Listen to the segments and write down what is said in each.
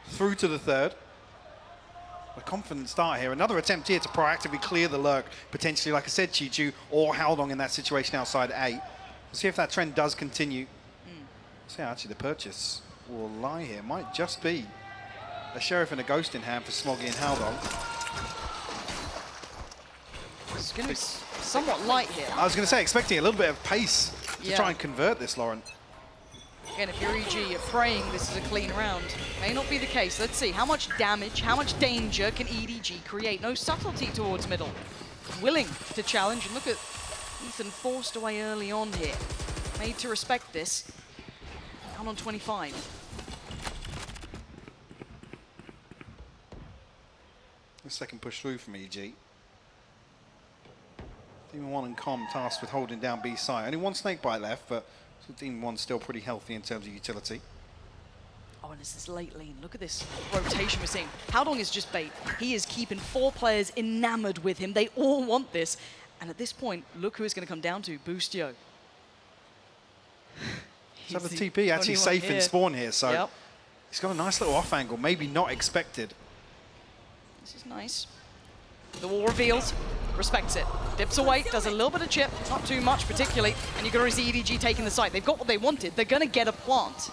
through to the third. A confident start here. Another attempt here to proactively clear the lurk. Potentially, like I said, Chichu or Haldong in that situation outside A. We'll see if that trend does continue. See how actually the purchase will lie here. Might just be a Sheriff and a Ghost in hand for Smoggy and Haldong. It's going to be somewhat light here. I was going to say, expecting a little bit of pace to try and convert this, Lauren. Again, if you're EG, you're praying this is a clean round. May not be the case. Let's see, how much damage, how much danger can EDG create? No subtlety towards middle. Willing to challenge, and look at Ethan forced away early on here. Made to respect this. Down on 25. The second push through from EG. Demon 1 and Com tasked with holding down B side. Only one snakebite left, but Demon 1's still pretty healthy in terms of utility. Oh, and it's this late lane. Look at this rotation we're seeing. Haldong is just bait. He is keeping 4 players enamored with him. They all want this. And at this point, look who it's going to come down to, Boostio. So the TP actually safe in spawn here, so he's got a nice little off angle, maybe not expected. This is nice. The wall reveals, respects it. Dips away, does a little bit of chip, not too much particularly, and you can already see EDG taking the site. They've got what they wanted. They're going to get a plant.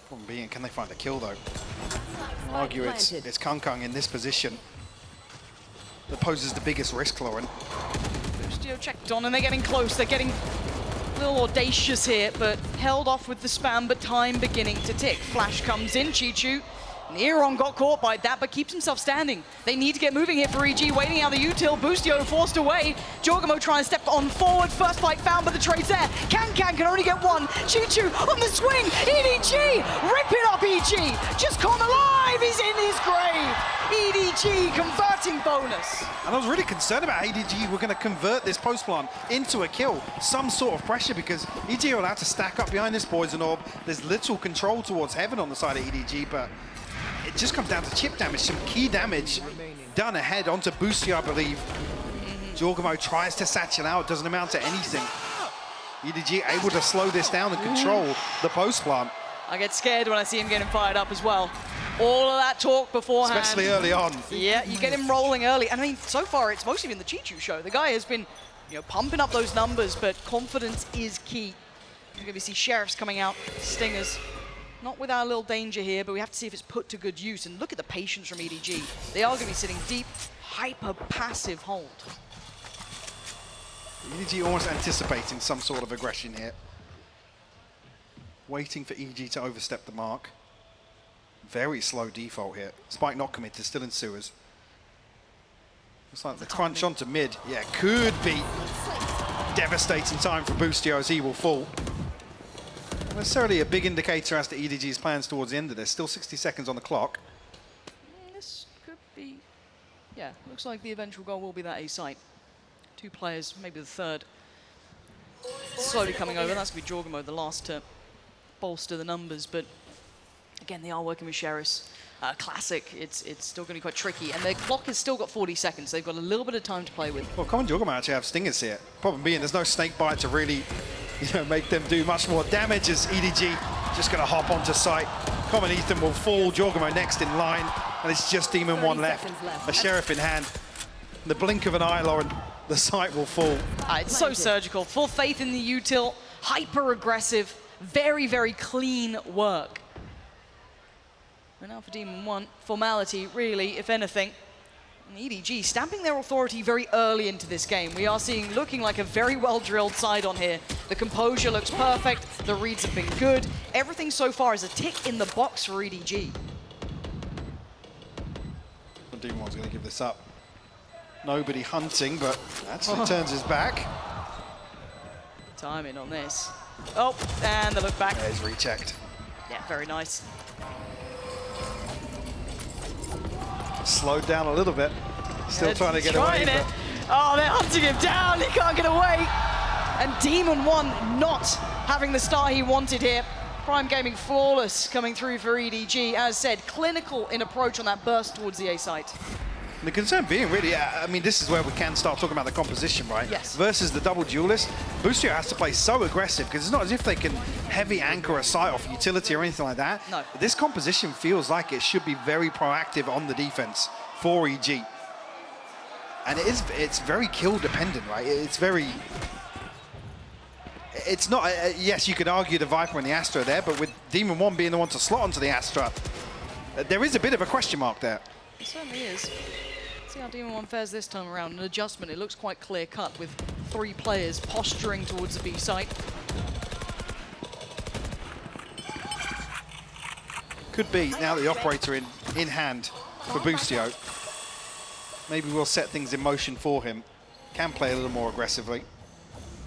Problem being, can they find a kill though? I'll argue it's Kung in this position that poses the biggest risk, Lauren. Boostio checked on, and they're getting close. They're getting a little audacious here, but held off with the spam, but time beginning to tick. Flash comes in, Chichu. Neron got caught by that, but keeps himself standing. They need to get moving here for EG, waiting out the util. Boostio forced away. Jorgamo trying to step on forward. First fight found, but the trade's there. Can only get one. Chichu on the swing. EDG, rip it up, EG. Just come alive, he's in his grave. EDG converting bonus. And I was really concerned about EDG were going to convert this post plant into a kill. Some sort of pressure, because EDG are allowed to stack up behind this poison orb. There's little control towards heaven on the side of EDG, but it just comes down to chip damage, some key damage done ahead onto Boostio, I believe. Jorgamo tries to satchel out, doesn't amount to anything. EDG able to slow this down and control the post plant. I get scared when I see him getting fired up as well. All of that talk beforehand. Especially early on. Yeah, you get him rolling early. And I mean, so far it's mostly been the Chichu show. The guy has been, pumping up those numbers, but confidence is key. You're going to see Sheriffs coming out, Stingers. Not without a little danger here, but we have to see if it's put to good use. And look at the patience from EDG. They are going to be sitting deep, hyper-passive hold. EDG almost anticipating some sort of aggression here. Waiting for EDG to overstep the mark. Very slow default here. Spike not committed, still in sewers. Looks like the crunch onto mid. Yeah, could be devastating time for Boostio as he will fall. Not necessarily a big indicator as to EDG's plans towards the end of this. Still 60 seconds on the clock. This could be, looks like the eventual goal will be that A site. 2 players, maybe the third. Slowly coming over. That's going to be Jorgamo, the last to bolster the numbers, but again, they are working with Sheriffs. Classic, it's still going to be quite tricky, and their clock has still got 40 seconds. They've got a little bit of time to play with. Well, Common Jorgamo actually have stingers here. Problem being, there's no snake bite to really, make them do much more damage, as EDG just going to hop onto site. Common Ethan will fall. Jorgamo next in line, and it's just Demon 1 left. A Sheriff in hand. In the blink of an eye, Lauren, the site will fall. It's so surgical. Full faith in the util. Hyper aggressive. Very, very clean work. And now for Demon 1, formality, really, if anything. And EDG stamping their authority very early into this game. We are looking like a very well-drilled side on here. The composure looks perfect. The reads have been good. Everything so far is a tick in the box for EDG. Demon 1's going to give this up. Nobody hunting, but actually turns his back. Timing on this. Oh, and the look back. Yeah, he's rechecked. Yeah, very nice. Slowed down a little bit. Still trying to get away. Oh, they're hunting him down. He can't get away. And Demon 1 not having the start he wanted here. Prime Gaming flawless coming through for EDG. As said, clinical in approach on that burst towards the A site. And the concern being really, I mean, this is where we can start talking about the composition, right? Yes. Versus the double duelist, Boostio has to play so aggressive because it's not as if they can heavy anchor a site off utility or anything like that. No. This composition feels like it should be very proactive on the defense for EG. And it's very kill dependent, right? It's not, yes, you could argue the Viper and the Astra there, but with Demon 1 being the one to slot onto the Astra, there is a bit of a question mark there. It certainly is. See how Demon 1 fares this time around. An adjustment, it looks quite clear-cut with 3 players posturing towards the B site. Could be, now that the operator in hand for Boostio, maybe we'll set things in motion for him. Can play a little more aggressively.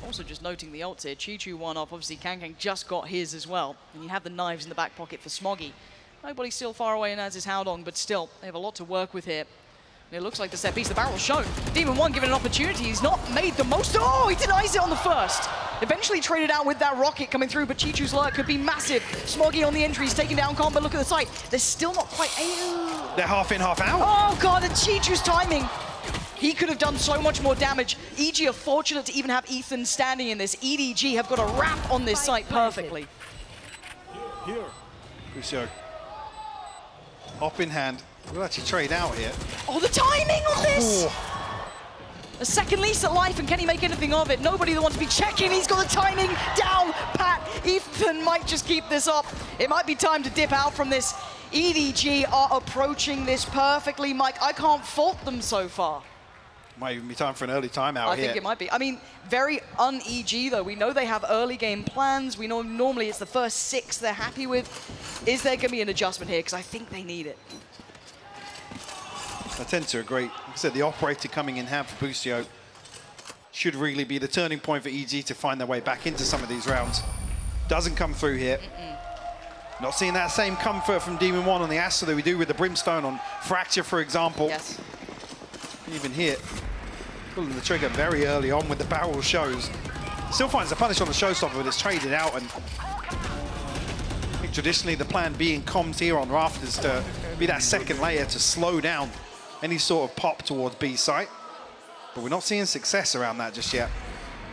Also just noting the ults here, Chi-Chu one off, obviously Kang just got his as well. And you have the knives in the back pocket for Smoggy. Nobody's still far away, and as is Howdong, but still, they have a lot to work with here. And it looks like the set piece, the barrel's shown. Demon 1 given an opportunity, he's not made the most. Oh, he denies it on the first. Eventually traded out with that rocket coming through, but Chi-Chu's lurk could be massive. Smoggy on the entry, he's taking down Combat, look at the site. They're still not quite able. They're half in, half out. Oh God, and Chi-Chu's timing. He could have done so much more damage. EG are fortunate to even have Ethan standing in this. EDG have got a wrap on this site perfectly. Here. Boostio. Hop in hand. We'll actually trade out here. Oh, the timing on this! Oh. A second lease at life, and can he make anything of it? Nobody that wants to be checking. He's got the timing down pat. Ethan might just keep this up. It might be time to dip out from this. EDG are approaching this perfectly, Mike. I can't fault them so far. Might even be time for an early timeout I here. think it might be. I mean, very un-EG though. We know they have early game plans. We know normally it's the first 6 they're happy with. Is there going to be an adjustment here? Because I think they need it. I tend to agree. Like I said, the operator coming in hand for Boostio should really be the turning point for EG to find their way back into some of these rounds. Doesn't come through here. Not seeing that same comfort from Demon 1 on the Astra that we do with the Brimstone on Fracture, for example. Yes. Even here, pulling the trigger very early on with the barrel shows. Still finds the punish on the showstopper, but it's traded out. And I think traditionally the plan being comms here on Rafters to be that second layer to slow down any sort of pop towards B site. But we're not seeing success around that just yet.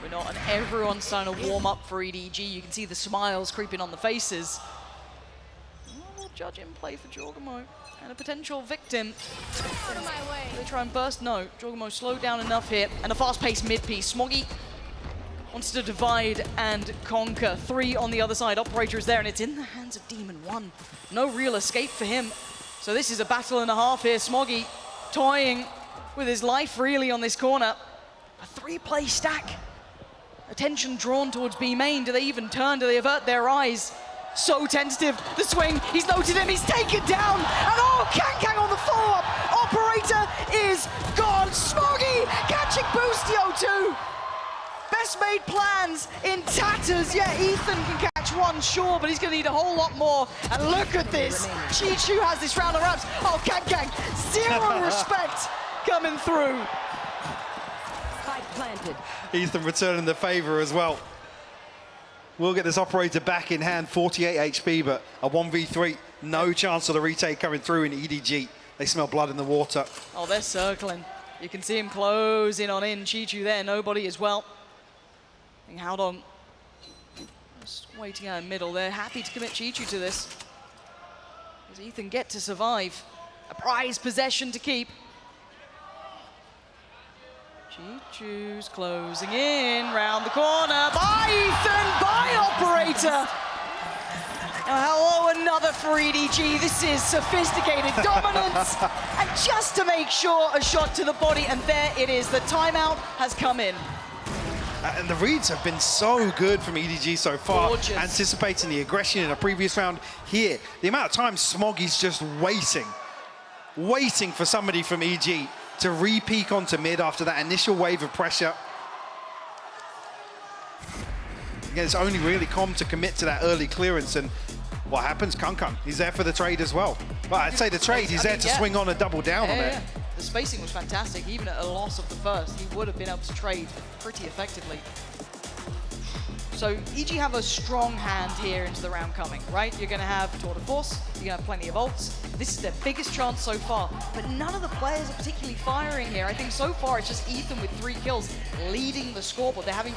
We're not, and everyone's starting to warm up for EDG. You can see the smiles creeping on the faces. We'll judge him play for Jorgamo. And a potential victim. They try and burst. No, Jorgamo slowed down enough here. And a fast-paced mid-piece. Smoggy wants to divide and conquer. 3 on the other side. Operator is there, and it's in the hands of Demon 1. No real escape for him. So this is a battle and a half here. Smoggy toying with his life, really, on this corner. A 3-play stack. Attention drawn towards B main. Do they even turn? Do they avert their eyes? So tentative, the swing, he's noted him, he's taken down, and oh, Kang on the follow-up, operator is gone, Smoggy catching Boostio too. Best made plans in tatters, yeah, Ethan can catch one, sure, but he's gonna need a whole lot more, and look at this, Chi-Chu has this round of wraps, oh, Kang, 0 respect coming through. Spike planted. Ethan returning the favor as well. We'll get this operator back in hand, 48 HP, but a 1v3, no chance of the retake coming through in EDG. They smell blood in the water. Oh, they're circling. You can see him closing on in. Chi-Chu there, nobody as well. And Howdong just waiting out in middle. They're happy to commit Chi-Chu to this. Does Ethan get to survive? A prized possession to keep. Chi-Chu's closing in, round the corner, by Ethan, by operator. Hello, another for EDG. This is sophisticated dominance. And just to make sure, a shot to the body, and there it is. The timeout has come in. And the reads have been so good from EDG so far. Gorgeous. Anticipating the aggression in a previous round. Here, the amount of time Smoggy's just waiting for somebody from EG to re-peek onto mid after that initial wave of pressure. Again, it's only really Com to commit to that early clearance, and what happens? Kang, he's there for the trade as well. Well, I'd say the trade, he's there to swing on and double down on it. The spacing was fantastic. Even at a loss of the first, he would have been able to trade pretty effectively. So EG have a strong hand here into the round coming, right? You're going to have tour de force, you're going to have plenty of ults. This is their biggest chance so far, but none of the players are particularly firing here. I think so far it's just Ethan with 3 kills leading the scoreboard. They're having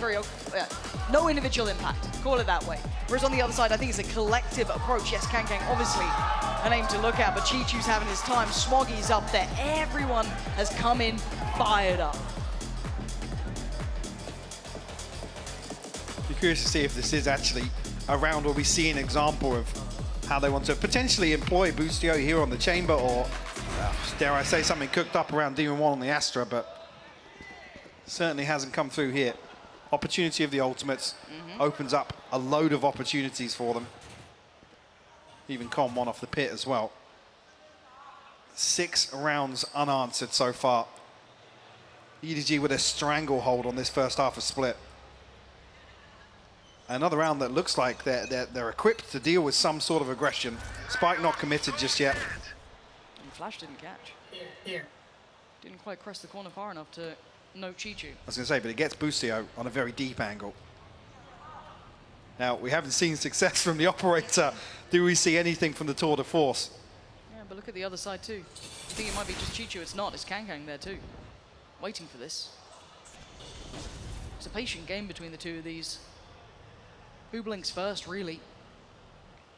no individual impact, call it that way. Whereas on the other side, I think it's a collective approach. Yes, Kang obviously a name to look at, but Chi-Chu's having his time. Smoggy's up there. Everyone has come in fired up. Be curious to see if this is actually a round where we see an example of how they want to potentially employ Boostio here on the chamber, or dare I say something cooked up around Demon 1 on the Astra, but certainly hasn't come through here. Opportunity of the ultimates opens up a load of opportunities for them. Even Con 1 off the pit as well. 6 rounds unanswered so far. EDG with a stranglehold on this first half of split. Another round that looks like they're equipped to deal with some sort of aggression. Spike not committed just yet. And Flash didn't catch. Didn't quite cross the corner far enough to note Chi-Chu. I was going to say, but it gets Boostio on a very deep angle. Now, we haven't seen success from the operator. Do we see anything from the tour de force? Yeah, but look at the other side too. You think it might be just Chi-Chu? It's not. It's Kang there too. Waiting for this. It's a patient game between the two of these. Who blinks first, really?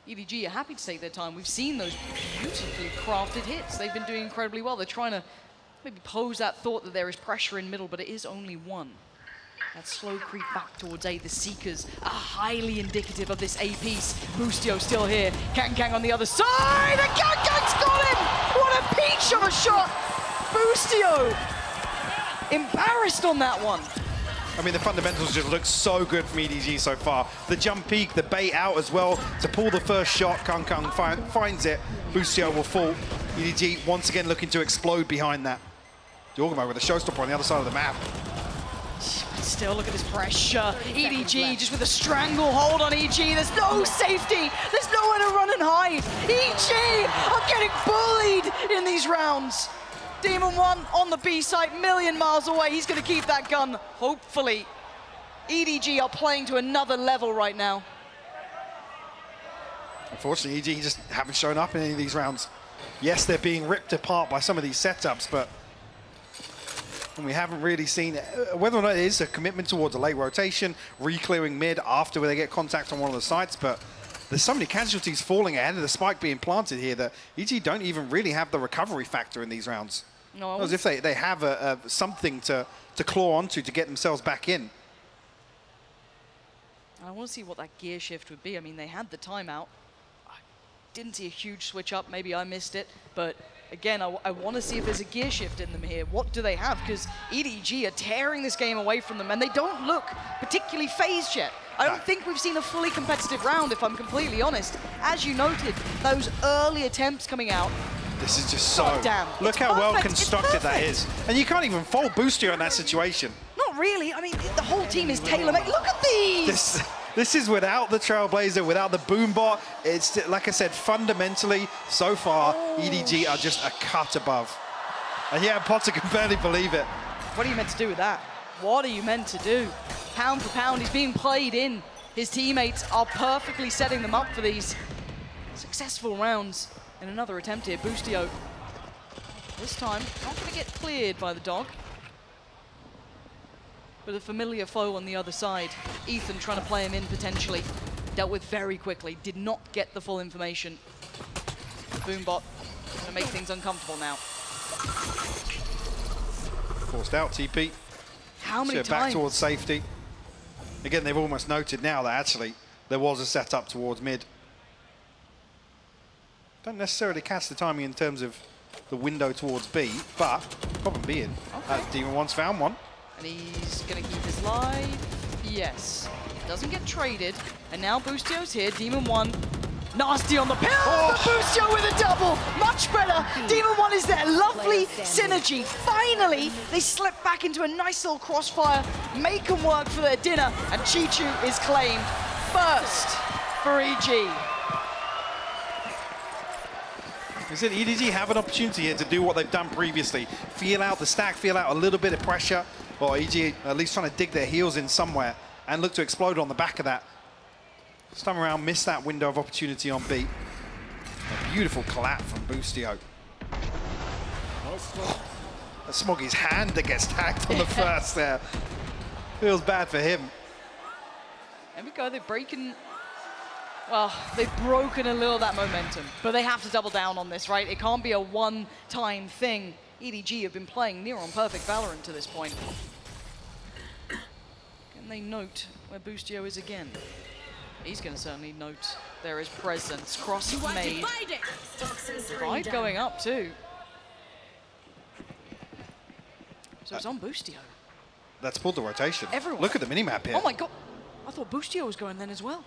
EDG are happy to take their time. We've seen those beautifully crafted hits. They've been doing incredibly well. They're trying to maybe pose that thought that there is pressure in middle, but it is only 1. That slow creep back towards A. The Seekers are highly indicative of this A piece. Boostio still here. Kang on the other side, and Kang's got him! What a peach of a shot! Boostio embarrassed on that one. I mean, the fundamentals just look so good from EDG so far. The jump peek, the bait out as well to pull the first shot. Kang finds it. Boostio will fall. EDG once again looking to explode behind that. Jorgamo with a showstopper on the other side of the map. Still, look at this pressure. EDG just with a stranglehold on EG. There's no safety. There's nowhere to run and hide. EG are getting bullied in these rounds. Demon 1 on the B side, million miles away. He's going to keep that gun, hopefully. EDG are playing to another level right now. Unfortunately, EDG just haven't shown up in any of these rounds. Yes, they're being ripped apart by some of these setups, but we haven't really seen whether or not it is a commitment towards a late rotation, re-clearing mid after they get contact on one of the sites, but there's so many casualties falling ahead of the spike being planted here that EG don't even really have the recovery factor in these rounds. No, as if they have something to claw onto to get themselves back in. I want to see what that gear shift would be. I mean, they had the timeout. I didn't see a huge switch up. Maybe I missed it. But again, I want to see if there's a gear shift in them here. What do they have? Because EDG are tearing this game away from them, and they don't look particularly phased yet. I don't think we've seen a fully competitive round, if I'm completely honest. As you noted, those early attempts coming out. This is just so... Damn. Look how well constructed that is. And you can't even fold Boostio in that situation. Not really. I mean, the whole team is tailor-made. Look at these! This is without the Trailblazer, without the Boombot. It's, like I said, fundamentally, so far, EDG are just a cut above. And yeah, Potter can barely believe it. What are you meant to do with that? What are you meant to do? Pound for pound, he's being played in. His teammates are perfectly setting them up for these successful rounds. And another attempt here, Boostio. This time, not going to get cleared by the dog. But a familiar foe on the other side. Ethan trying to play him in potentially. Dealt with very quickly, did not get the full information. Boombot going to make things uncomfortable now. Forced out, TP. How many times? Back towards safety. Again, they've almost noted now that actually there was a setup towards mid. Don't necessarily catch the timing in terms of the window towards B, but problem being, Demon 1's found one. And he's going to keep his life. Yes. Doesn't get traded. And now Boostio's here. Demon 1. Nasty on the pill. Oh. Boostio with a double. Much better. Demon 1 is there. Lovely synergy. Finally, they slip back into a nice little crossfire. Make them work for their dinner. And Chi-Chu is claimed first for EG. I said EDG have an opportunity here to do what they've done previously. Feel out the stack, feel out a little bit of pressure, or EG at least trying to dig their heels in somewhere. and look to explode on the back of that. This time around, missed that window of opportunity on B. A beautiful collapse from Boostio. That's Smoggy's hand that gets tagged on the first there. Feels bad for him. There we go, they've broken... Well, they've broken a little of that momentum, but they have to double down on this, right? It can't be a one-time thing. EDG have been playing near on perfect Valorant to this point. Can they note where Boostio is again? He's going to certainly note there is presence. Cross made. Divide going up too. So it's on Boostio. That's pulled the rotation. Everyone. Look at the minimap here. Oh my god. I thought Boostio was going then as well.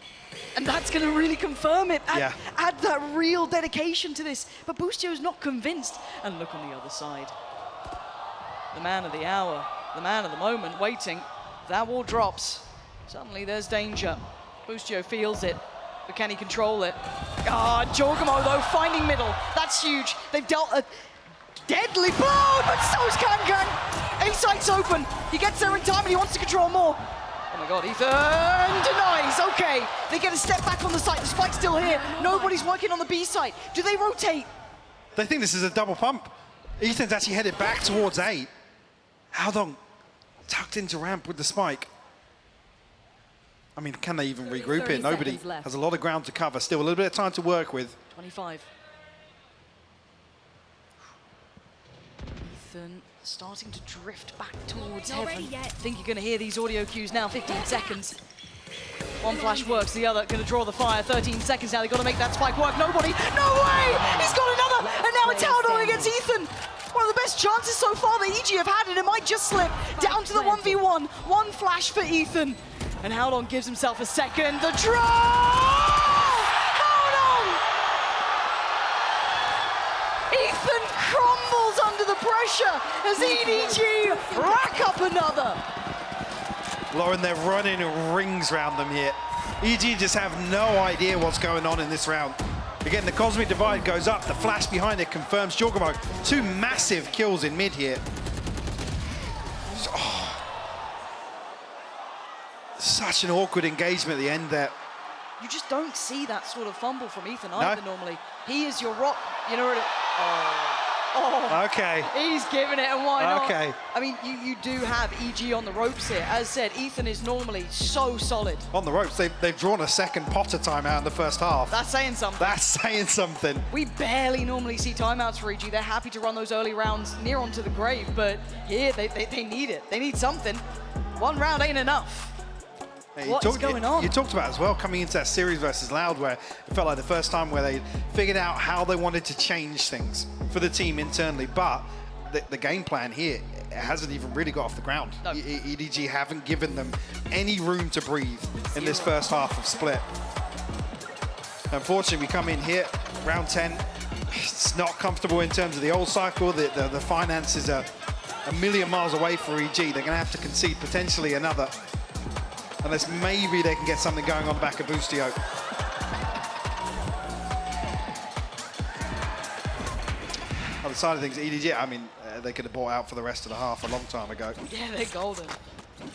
And that's going to really confirm it. Add that real dedication to this. But Boostio's not convinced. And look on the other side. The man of the hour, the man of the moment, waiting. That wall drops. Suddenly there's danger. Boostio feels it, but can he control it? Ah, Jorgamo though, finding middle. That's huge. They've dealt a deadly blow, but so's Kankan. A site's open. He gets there in time and he wants to control more. Oh my god, Ethan denies. Okay, they get a step back on the site. The spike's still here. Nobody's working on the B site. Do they rotate? They think this is a double pump. Ethan's actually headed back towards A. Haldong tucked into ramp with the spike. I mean, can they even regroup it? Nobody has a lot of ground to cover. Still a little bit of time to work with. 25. Ethan starting to drift back towards heaven. I think you're going to hear these audio cues now. 15 seconds. One flash works, the other going to draw the fire. 13 seconds now. They've got to make that spike work. Nobody. No way! He's got another. And now it's Haldong against Ethan. One of the best chances so far that EG have had, and it might just slip down to the 1v1. One flash for Ethan. And Haldong gives himself a second. The draw! Haldong! Ethan crumbles under the pressure as EDG rack up another. Lauren, they're running rings around them here. EG just have no idea what's going on in this round. Again, the Cosmic Divide goes up. The flash behind it confirms Jorgamo. 2 massive kills in mid here. Such an awkward engagement at the end there. You just don't see that sort of fumble from Ethan either normally. He is your rock, you know. Okay. He's giving it, and why not? Okay. I mean, you do have EG on the ropes here. As said, Ethan is normally so solid. On the ropes, they've drawn a second Potter timeout in the first half. That's saying something. That's saying something. We barely normally see timeouts for EG. They're happy to run those early rounds near onto the grave, but here they need it. They need something. One round ain't enough. What is going on? You talked about as well coming into that series versus Loud, where it felt like the first time where they figured out how they wanted to change things for the team internally, but the game plan here hasn't even really got off the ground. No. EDG haven't given them any room to breathe in this first half of Split. Unfortunately, we come in here, round 10. It's not comfortable in terms of the old cycle. The finances are a million miles away for EG. They're going to have to concede potentially another, unless maybe they can get something going on the back of Boostio. Other side of things, EDG, I mean, they could have bought out for the rest of the half a long time ago. Yeah, they're golden.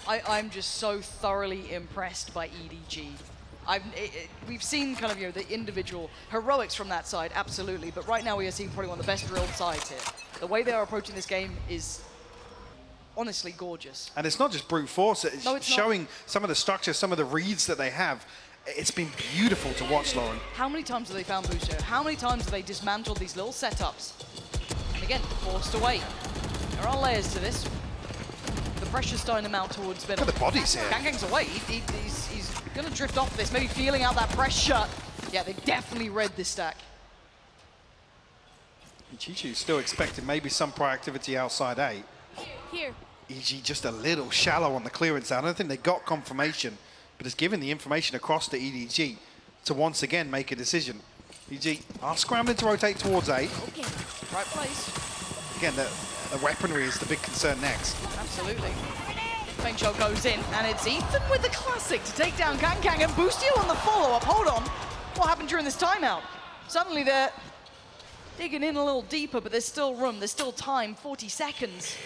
I'm just so thoroughly impressed by EDG. We've seen kind of, you know, the individual heroics from that side, absolutely, but right now we are seeing probably one of the best drilled sides here. The way they are approaching this game is honestly gorgeous. And it's not just brute force, it's showing not. some of the structure, some of the reads that they have. It's been beautiful to watch, Lauren. How many times have they found Boostio? How many times have they dismantled these little setups? And again, forced away. There are layers to this. The pressure's starting to mount towards middle. Look at the bodies here. Gang's away. He's going to drift off this, maybe feeling out that pressure. Yeah, they definitely read this stack. And Chichu's still expecting maybe some proactivity outside A. Here. EG just a little shallow on the clearance. I don't think they got confirmation, but it's given the information across to EDG to once again make a decision. EG are scrambling to rotate towards A. Okay. Right place. Again, the weaponry is the big concern next. Absolutely. Feint shot goes in, and it's Ethan with the classic to take down Kang and Boostio on the follow-up. Hold on. What happened during this timeout? Suddenly they're digging in a little deeper, but there's still room. There's still time. 40 seconds.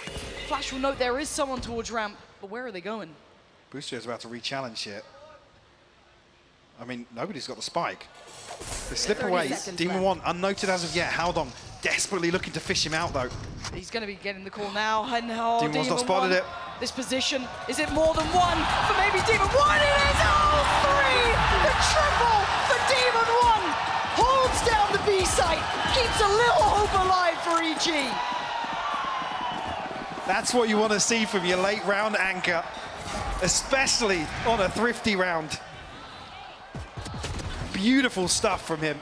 Flash will note there is someone towards ramp, but where are they going? Boostio's about to re-challenge here. I mean, nobody's got the spike. They slip 30 away. seconds Demon left. 1 unnoted as of yet. Howdong desperately looking to fish him out though. He's going to be getting the call now. And oh, Demon 1's not spotted 1, it. This position, is it more than one for maybe Demon 1? It is all three! The triple for Demon 1! Holds down the B site, keeps a little hope alive for EG. That's what you want to see from your late round anchor, especially on a thrifty round. Beautiful stuff from him.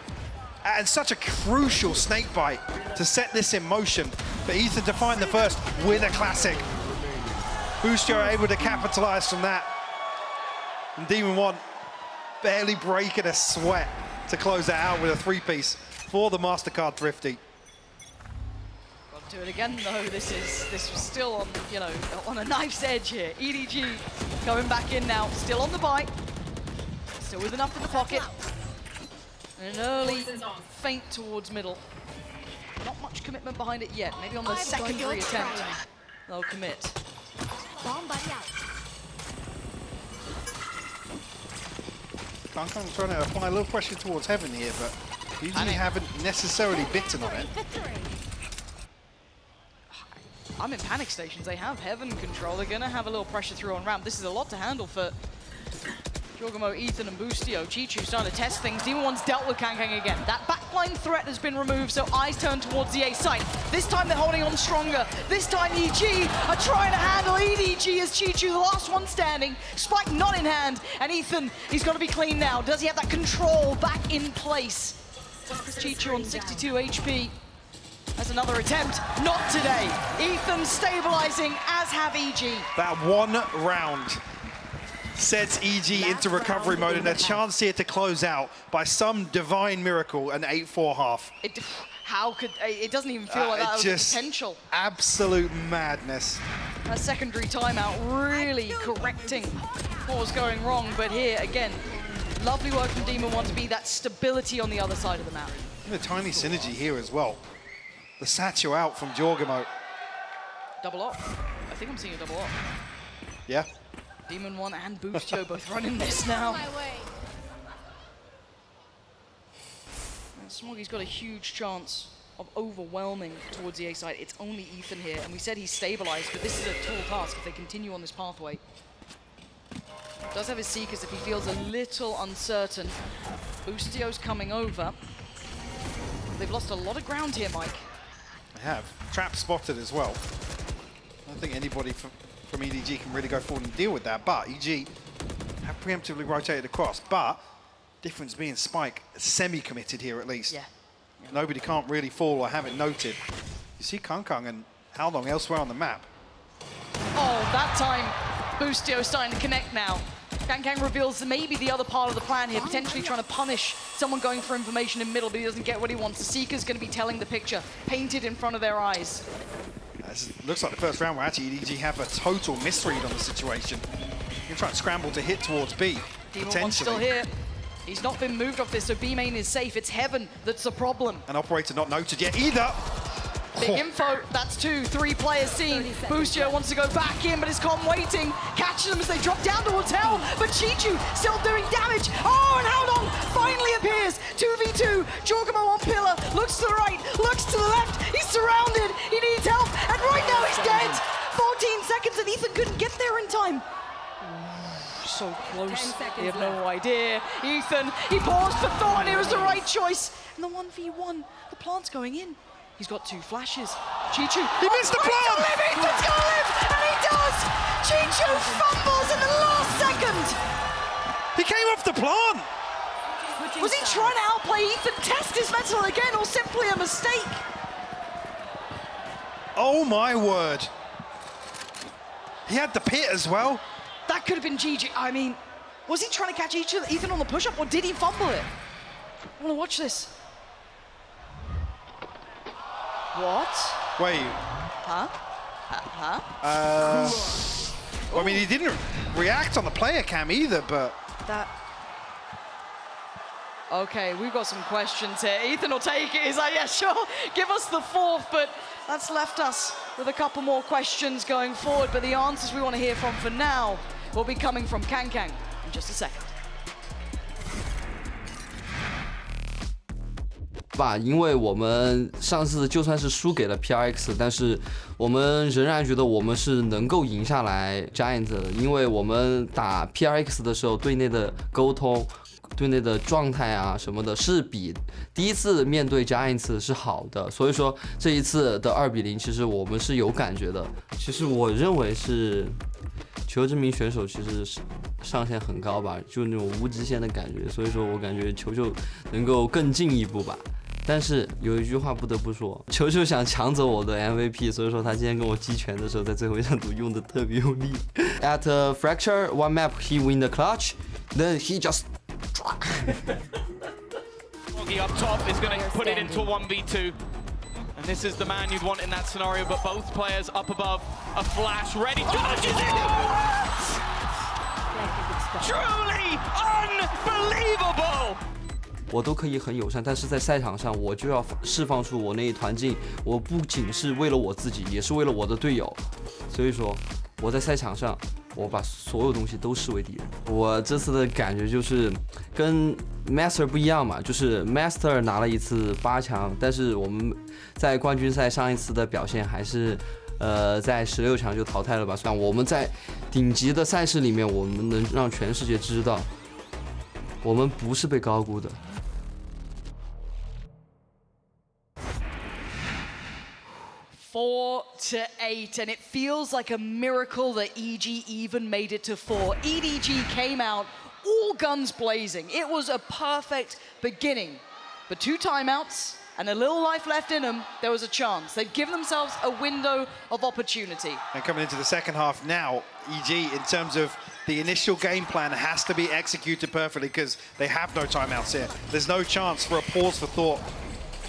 And such a crucial snake bite to set this in motion for Ethan to find the first with a classic. Boostio are able to capitalize from that. And Demon 1 barely breaking a sweat to close that out with a three-piece for the MasterCard Thrifty. Got to do it again though. This was still on, you know, on a knife's edge here. EDG going back in now, still on the bite, still with enough in the pocket. And an early feint towards middle. Not much commitment behind it yet. Maybe on the secondary attempt they'll commit. Bomb buddy out. I'm trying to apply a little pressure towards Heaven here, but usually haven't necessarily bitten on it. I'm in panic stations. They have Heaven control. They're going to have a little pressure through on ramp. This is a lot to handle for Jorgamo, Ethan, and Boostio. Chichu starting to test things. Demon 1's dealt with Kangkang again. That backline threat has been removed, so eyes turn towards the A site. This time they're holding on stronger. This time EG are trying to handle EDG as Chichu, the last one standing. Spike not in hand, and Ethan, he's got to be clean now. Does he have that control back in place? Chichu on 62 HP. That's another attempt. Not today. Ethan stabilizing, as have EG. That one round sets EG into recovery mode and a chance here to close out by some divine miracle an 8-4 half. How could it doesn't even feel like that was just potential. Absolute madness. A secondary timeout really correcting what was going wrong, but here again, lovely work from Demon 1 to be that stability on the other side of the map. And a tiny synergy here as well. The satchel out from Jorgamo. Double up. I think I'm seeing a double up. Yeah. Demon 1 and Boostio both running this now. And Smoggy's got a huge chance of overwhelming towards the A side. It's only Ethan here, and we said he's stabilized, but this is a tall task if they continue on this pathway. Does have his Seekers if he feels a little uncertain. Boostio's coming over. They've lost a lot of ground here, Mike. They have. Trap spotted as well. I don't think anybody from EDG can really go forward and deal with that, but EG have preemptively rotated across, but difference being Spike semi-committed here at least. Yeah. Nobody can't really fall or have it noted. You see Kangkang and Howdong elsewhere on the map. Oh, that time Boostio starting to connect now. Kangkang reveals maybe the other part of the plan here, potentially trying to punish someone going for information in middle, but he doesn't get what he wants. The Seeker's going to be telling the picture, painted in front of their eyes. This looks like the first round where actually EDG have a total misread on the situation. You're trying to scramble to hit towards B, Demon 1's potentially. still here. He's not been moved off this, so B main is safe. It's Heaven that's the problem. An operator not noted yet either. Big info, that's 2, 3 players seen. Boostio wants to go back in, but is Con waiting. Catches them as they drop down towards Hell, but Chichu still doing damage. Oh, and Howdong finally appears. 2v2, Jorgamo on pillar, looks to the right, looks to the left. He's surrounded, he needs help, and right now he's dead. 14 seconds, and Ethan couldn't get there in time. So close, they have no idea. Ethan, he paused for thought, and it was the right choice. And the 1v1, the plant's going in. He's got 2 flashes. Chichu, he missed the plant! Ethan's gonna live, and he does! Chichu fumbles in the last second! He came off the plant! Was he trying to outplay Ethan, test his metal again, or simply a mistake? Oh my word. He had the pit as well. That could have been GG. I mean, was he trying to catch Ethan on the push-up, or did he fumble it? I want to watch this. What? Wait. Huh? Well, I mean, he didn't react on the player cam either, but... That... Okay, we've got some questions here. Ethan will take it. He's like, yeah, sure, give us the 4th, but that's left us with a couple more questions going forward. But the answers we want to hear from for now will be coming from Kang in just a second. 吧，因为我们上次就算是输给了 PRX， 但是我们仍然觉得我们是能够赢下来 Giant 的，因为我们打 PRX 的时候，队内的沟通、队内的状态啊什么的，是比第一次面对 Giants 是好的，所以说这一次的2-0，其实我们是有感觉的。其实我认为是球这名选手其实是上限很高吧，就那种无极限的感觉，所以说我感觉球能够更进一步吧。但是有一句话不得不说，球想抢走我的 MVP， 所以说他今天跟我击拳的时候，在最后一场赌用的特别用力。At Fracture one map, he win the clutch, then he just. Smoggy up top is going to put it into a 1v2. And this is the man you'd want in that scenario, but both players up above. A flash ready. Dodges it! Truly unbelievable! 我都可以很友善，但是在赛场上我就要释放出我那一团劲，我不仅是为了我自己，也是为了我的队友。所以说我在赛场上，我把所有东西都视为敌人。我这次的感觉就是跟 Master 不一样嘛，就是 Master 拿了一次8强，但是我们在冠军赛上一次的表现还是在16强就淘汰了吧。算我们在顶级的赛事里面，我们能让全世界知道，我们不是被高估的。4-8, and it feels like a miracle that EG even made it to 4. EDG came out all guns blazing. It was a perfect beginning, but 2 timeouts and a little life left in them, there was a chance. They've given themselves a window of opportunity. And coming into the second half now, EG, in terms of the initial game plan, has to be executed perfectly because they have no timeouts here. There's no chance for a pause for thought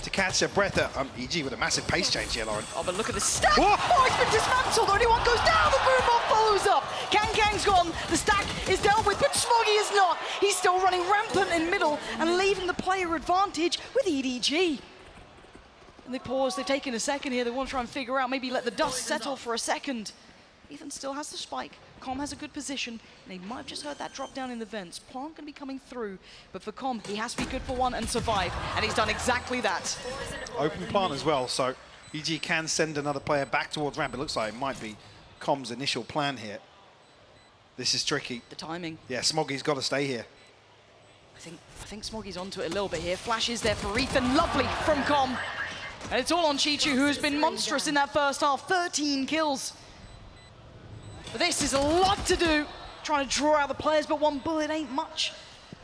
to catch their breath. EG with a massive pace change here, Lauren. Oh, but look at the stack! Whoa! Oh, it's been dismantled. Only one goes down. The boom follows up. Kang's gone. The stack is dealt with, but Smoggy is not. He's still running rampant in middle and leaving the player advantage with EDG. And they pause. They've taken a second here. They want to try and figure out, maybe let the dust settle for a second. Ethan still has the spike. Com has a good position, and he might have just heard that drop down in the vents. Plant going to be coming through, but for Com, he has to be good for one and survive, and he's done exactly that. Open plant as well, so EG can send another player back towards ramp. It looks like it might be Com's initial plan here. This is tricky. The timing. Yeah, Smoggy's got to stay here. I think Smoggy's onto it a little bit here. Flash is there for Ethan. Lovely from Com. And it's all on Chichu, who has been monstrous in that first half. 13 kills. But this is a lot to do. Trying to draw out the players, but 1 bullet ain't much.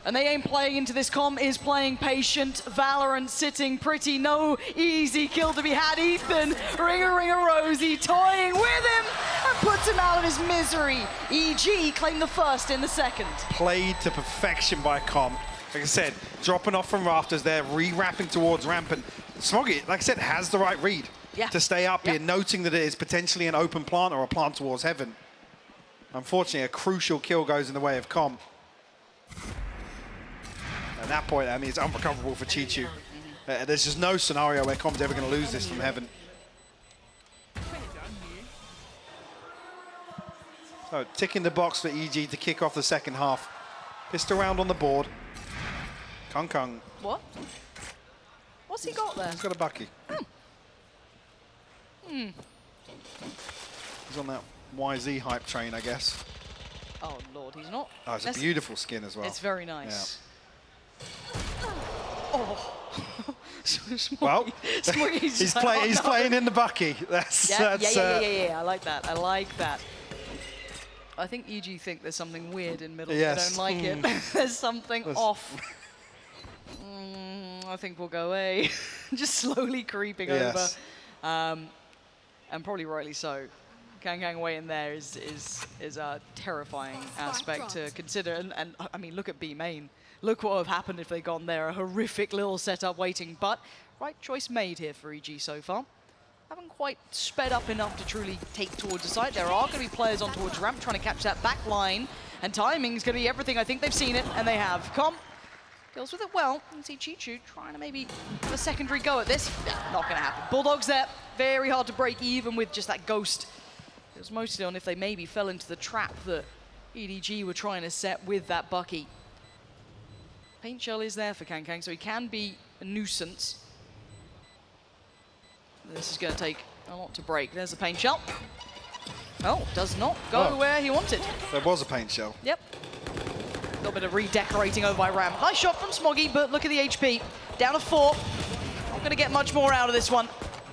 And they ain't playing into this. Com is playing patient. Valorant sitting pretty. No easy kill to be had. Ethan, ringer Rosie, toying with him and puts him out of his misery. EG claimed the first in the second. Played to perfection by Com. Like I said, dropping off from rafters there, re-wrapping towards ramp. And Smoggy, like I said, has the right read to stay up here, noting that it is potentially an open plant or a plant towards heaven. Unfortunately, a crucial kill goes in the way of Com. At that point, I mean, it's unrecoverable for Chichu. There's just no scenario where Com's ever going to lose this from heaven. So, ticking the box for EG to kick off the second half. Pistol round on the board. Kung. What? What's he got there? He's got a bucky. Hmm. He's on that YZ hype train, I guess. Oh, Lord, he's not. Oh, it's a beautiful skin as well. It's very nice. Yeah. Oh. Well, he's playing in the bucky. Yeah, I like that. I like that. I think EG think there's something weird in middle. Yes. I don't like it. There's something off. I think we'll go away. Just slowly creeping over. And probably rightly so. Kang way in there is a terrifying aspect to consider. And I mean, look at B main. Look what would have happened if they'd gone there. A horrific little setup waiting. But right choice made here for EG so far. Haven't quite sped up enough to truly take towards the site. There are going to be players on towards ramp trying to catch that back line. And timing's going to be everything. I think they've seen it, and they have. Com deals with it well. You can see Chichu trying to maybe have a secondary go at this. Not going to happen. Bulldog's there. Very hard to break even with just that ghost. It was mostly on if they maybe fell into the trap that EDG were trying to set with that Bucky. Paint shell is there for Kang, so he can be a nuisance. This is going to take a lot to break. There's the paint shell. Oh, does not go where he wanted. There was a paint shell. Yep. A little bit of redecorating over by Ram. Nice shot from Smoggy, but look at the HP. Down to 4. Not going to get much more out of this one.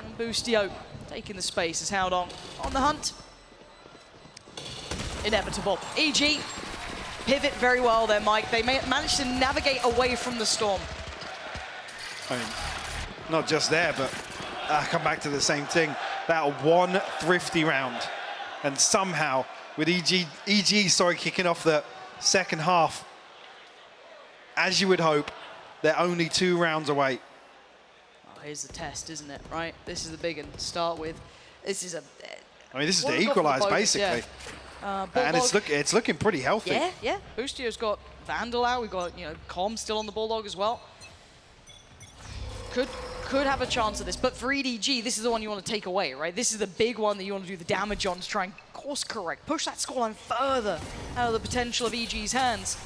And Boostio taking the space as Howdong on the hunt. Inevitable. EG pivot very well there, Mike. They managed to navigate away from the storm. I mean, not just there, but I come back to the same thing. That one thrifty round. And somehow, with EG kicking off the second half, as you would hope, they're only 2 rounds away. Oh, here's the test, isn't it? Right, this is the big one to start with. This is a. I mean, this is to equalize, basically. Yeah. And it's looking pretty healthy. Yeah, yeah. Boostio's got Vandal out. We've got, Com still on the Bulldog as well. Could have a chance of this, but for EDG, this is the one you want to take away, right? This is the big one that you want to do the damage on to try and course correct, push that scoreline further out of the potential of EG's hands.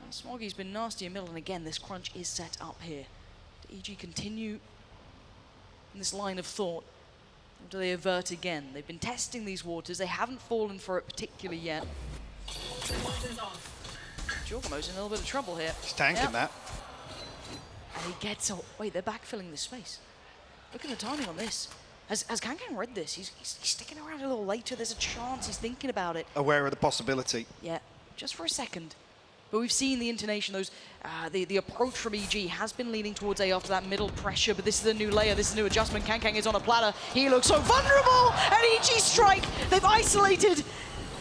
And Smoggy's been nasty in middle, and again, this crunch is set up here. Do EG continue in this line of thought? Or do they avert again? They've been testing these waters. They haven't fallen for it particularly yet. Jorgamo's in a little bit of trouble here. He's tanking that. And he gets out. Wait, they're backfilling this space. Look at the timing on this. Has Kang read this? He's sticking around a little later. There's a chance he's thinking about it. Aware of the possibility. Yeah, just for a second. But we've seen the intonation, the approach from EG has been leaning towards A after that middle pressure, but this is a new layer, this is a new adjustment. Kang is on a platter. He looks so vulnerable! And EG strike! They've isolated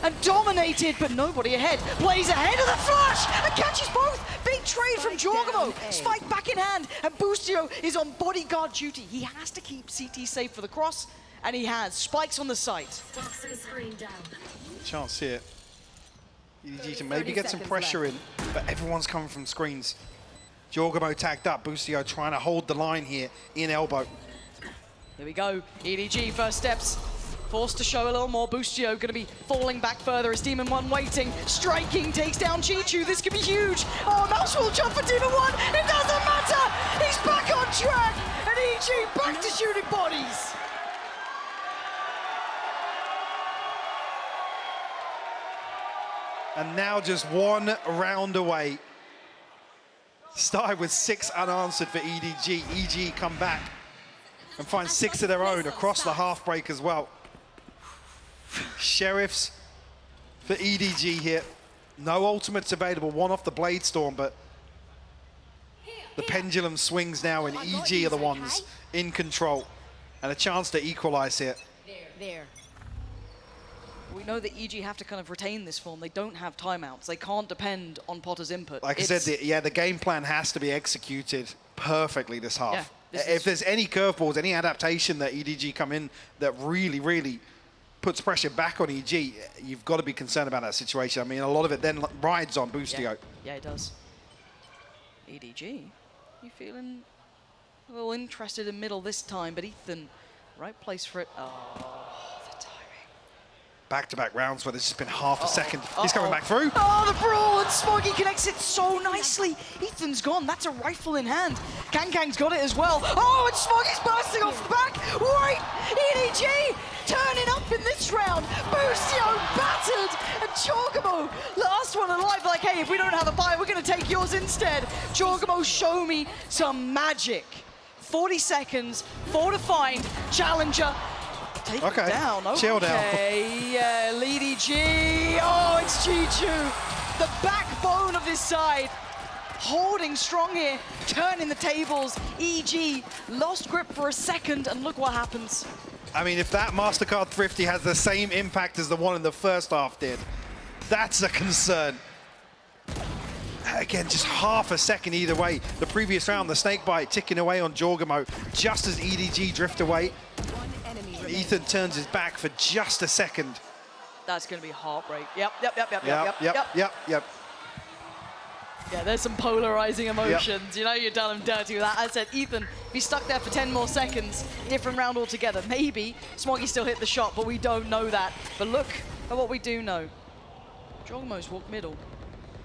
and dominated, but nobody ahead. Plays ahead of the flash and catches both. Big trade from Jorgamo. Spike back in hand, and Boostio is on bodyguard duty. He has to keep CT safe for the cross, and he has. Spikes on the site. Chance here. EDG to maybe get some pressure in, but everyone's coming from screens. Jorgamo tagged up. Boostio trying to hold the line here in elbow. Here we go. EDG first steps. Forced to show a little more. Boostio going to be falling back further as Demon 1 waiting. Striking, takes down Chichu. This could be huge. Oh, Mouse will jump for Demon 1. It doesn't matter. He's back on track. And EG back to shooting bodies. And now just 1 round away. Started with 6 unanswered for EDG. EG come back and find 6 of their own across the half break as well. Sheriffs for EDG here. No ultimates available, 1 off the Blade Storm, but the pendulum swings now and EG are the ones in control. And a chance to equalize here. There. We know that EG have to kind of retain this form. They don't have timeouts. They can't depend on Potter's input. Like I said, the game plan has to be executed perfectly this half. Yeah, if there's any curveballs, any adaptation that EDG come in that really, really puts pressure back on EG, you've got to be concerned about that situation. I mean, a lot of it then rides on Boostio. Yeah, it does. EDG, you feeling a little interested in middle this time, but Ethan, right place for it. Oh, the timing. Back-to-back rounds where there's just been half a second. He's coming back through. Oh, the brawl, and Smoggy connects it so nicely. Ethan's gone. That's a rifle in hand. Kang's got it as well. Oh, and Smoggy's bursting off the back. Wait, EDG turning up in this round. Boostio battered, and Jorgamo, last one alive, like, hey, if we don't have a buy, we're going to take yours instead. Jorgamo, show me some magic. 40 seconds, 4 to find. Challenger. Take it down. Okay. Chill down. Yeah, lead EG. Oh, it's Chichu. The backbone of this side. Holding strong here, turning the tables. EG lost grip for a second, and look what happens. I mean, if that MasterCard Thrifty has the same impact as the one in the first half did, that's a concern. Again, just half a second either way. The previous round, the snakebite ticking away on Jorgamo just as EDG drift away. Ethan turns his back for just a second. That's going to be heartbreak. Yep. Yeah, there's some polarizing emotions. Yep. You know, you've done him dirty with that. I said, Ethan, if he stuck there for 10 more seconds, different round altogether. Maybe Smoggy still hit the shot, but we don't know that. But look at what we do know. Jorgamo's walked middle.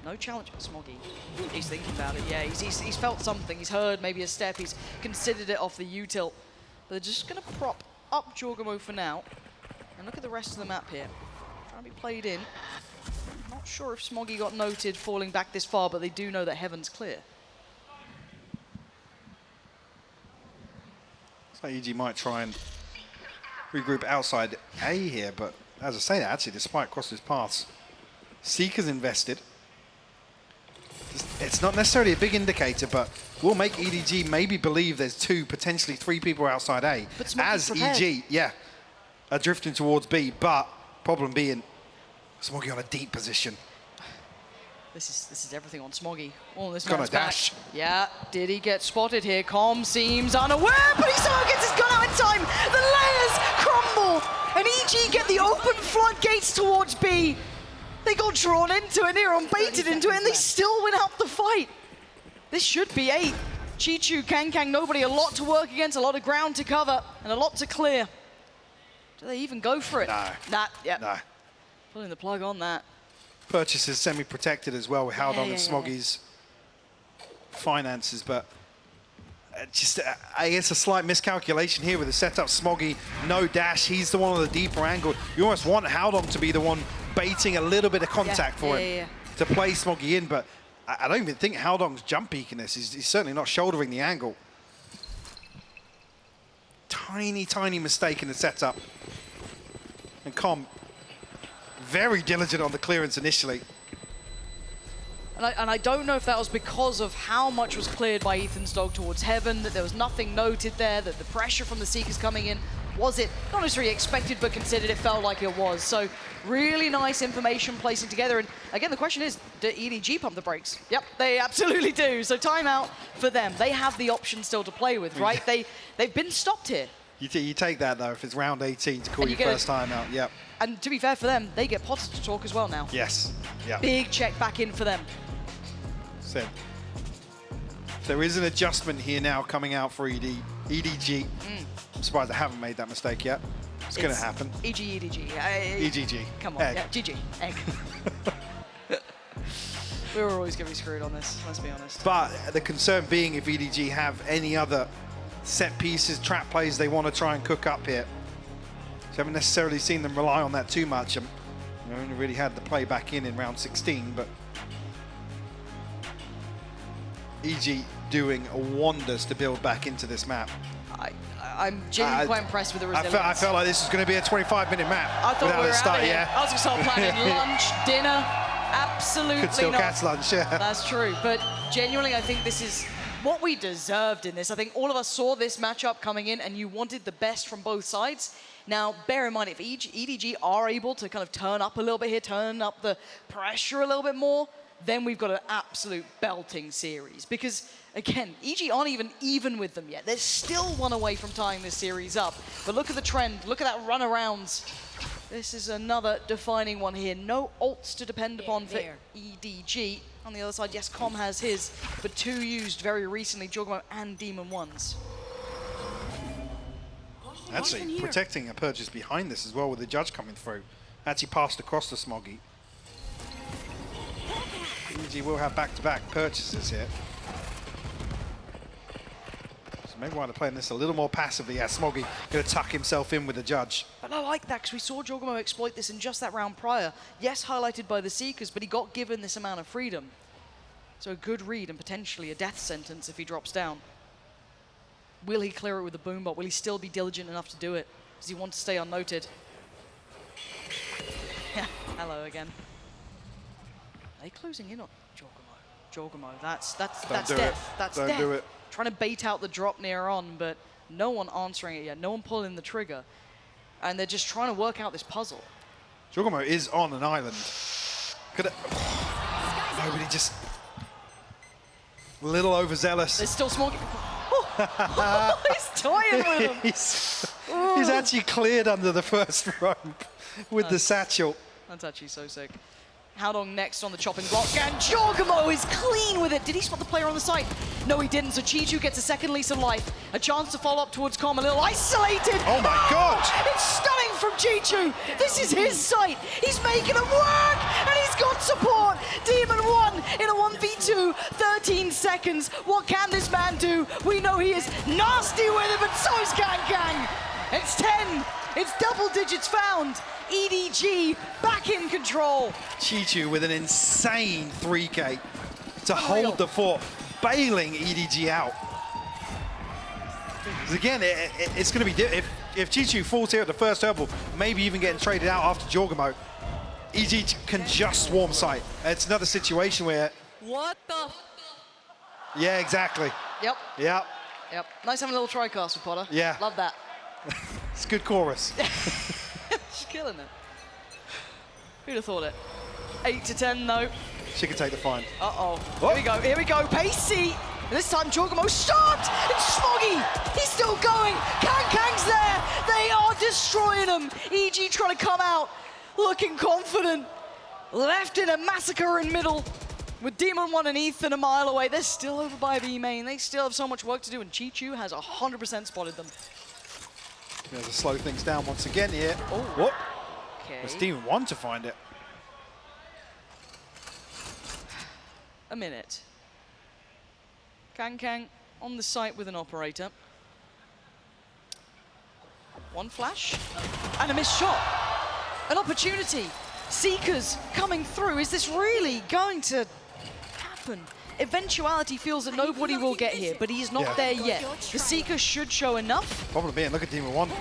No challenge. Smoggy. He's thinking about it. Yeah, he's felt something. He's heard maybe a step. He's considered it off the U-tilt. But they're just going to prop up Jorgamo for now. And look at the rest of the map here. Trying to be played in. Not sure if Smoggy got noted falling back this far, but they do know that Heaven's clear. So EG might try and regroup outside A here, but as I say that, actually, despite crosses paths, Seeker's invested. It's not necessarily a big indicator, but will make EDG maybe believe there's 2, potentially 3 people outside A. But as prepared. EG, yeah, are drifting towards B, but problem being Smoggy on a deep position. This is everything on Smoggy. All this Gonna man's back. dash. Yeah, did he get spotted here? Com seems unaware, but he somehow gets his gun out in time. The layers crumble, and EG get the open floodgates towards B. They got drawn into it, Neron baited into it, and they still win out the fight. This should be 8. Chichu, Kang, nobody, a lot to work against, a lot of ground to cover, and a lot to clear. Do they even go for it? No. Nah, yeah. No. Pulling the plug on that. Purchase is semi-protected as well with Haldon and Smoggy's finances, but I guess a slight miscalculation here with the setup. Smoggy, no dash, he's the one on the deeper angle. You almost want Haldon to be the one baiting a little bit of contact for him to play Smoggy in, but I don't even think Haldon's jump peeking this. He's certainly not shouldering the angle. Tiny mistake in the setup. And Com, very diligent on the clearance initially. And I don't know if that was because of how much was cleared by Ethan's dog towards Heaven, that there was nothing noted there, that the pressure from the Seekers coming in, was it not necessarily expected but considered? It felt like it was. So really nice information placing together. And again, the question is, do EDG pump the brakes? Yep, they absolutely do. So timeout for them. They have the option still to play with, right? They've been stopped here. You take that though, if it's round 18 to call your first timeout, yep. And to be fair for them, they get Potter to talk as well now. Yes, yeah. Big check back in for them. Said. There is an adjustment here now coming out for EDG. I'm surprised I haven't made that mistake yet. It's going to happen. EDG. EDG. Come on, Egg. yeah, GG. Egg. We were always going to be screwed on this, let's be honest. But the concern being if EDG have any other set pieces, trap plays they want to try and cook up here. So I haven't necessarily seen them rely on that too much. We only really had the play back in round 16, but EG doing wonders to build back into this map. I'm genuinely quite impressed with the resilience. I felt like this was going to be a 25-minute map. I thought we were out of here. Yeah. I was going to start planning lunch, dinner. Absolutely Could still not. catch lunch, yeah. That's true. But genuinely, I think this is what we deserved in this. I think all of us saw this matchup coming in, and you wanted the best from both sides. Now, bear in mind, if EDG are able to kind of turn up a little bit here, turn up the pressure a little bit more, then we've got an absolute belting series. Because, again, EG aren't even with them yet. They're still one away from tying this series up. But look at the trend. Look at that runarounds. This is another defining one here. No ults to depend upon for EDG. On the other side, yes, Com has his, but 2 used very recently, Jorgamo and Demon Ones. Actually, protecting a purchase behind this as well with the judge coming through. Actually passed across to Smoggy. EG will have back-to-back purchases here. So maybe why they're playing this a little more passively. Yeah, Smoggy going to tuck himself in with the judge. But I like that because we saw Jorgamo exploit this in just that round prior. Yes, highlighted by the Seekers, but he got given this amount of freedom. So a good read and potentially a death sentence if he drops down. Will he clear it with a boombot? Will he still be diligent enough to do it? Does he want to stay unnoted? Yeah, hello again. Are they closing in on Jorgamo? That's death. That's death. Do it. Trying to bait out the drop near on, but no one answering it yet. No one pulling the trigger. And they're just trying to work out this puzzle. Jorgamo is on an island. Nobody just a little overzealous. There's still Smoggy. He's toying with him. He's actually cleared under the first rope with the satchel. That's actually so sick. Haldong next on the chopping block, and Jorgamo is clean with it. Did he spot the player on the side? No, he didn't, so Chichu gets a second lease of life. A chance to follow up towards Com, a little isolated. Oh my God! It's stunning from Chichu. This is his site. He's making him work, and he's got support. Demon 1 in a 1v2, 13 seconds. What can this man do? We know he is nasty with it, but so is Kang. It's 10. It's double digits found. EDG back in control. Chichu with an insane 3K to hold the fort, bailing EDG out. 'Cause again, it's going to be if Chichu falls here at the first hurdle, maybe even getting traded out after Jorgamo, EDG can just swarm site. It's another situation where. What the? Yeah, exactly. Yep. Yep. Yep. Nice having a little tricast with Potter. Yeah. Love that. It's a good chorus. She's killing it. Who'd have thought it? 8 to 10 though. She can take the fine. Uh-oh. Oh. Here we go. Pacey. And this time Jorgamo shot! It's Smoggy! He's still going! Kang's there! They are destroying him! EG trying to come out, looking confident. Left in a massacre in middle. With Demon 1 and Ethan a mile away, they're still over by B main. They still have so much work to do, and Chichu has 100% spotted them. Going to slow things down once again here. Oh. Whoop. Okay. It's Demon 1 to find it. A minute. Kang on the site with an operator. One flash and a missed shot. An opportunity. Seekers coming through. Is this really going to happen? Eventuality feels that nobody will get here, but he's not there yet. The Seekers should show enough. Problem being, look at Demon 1.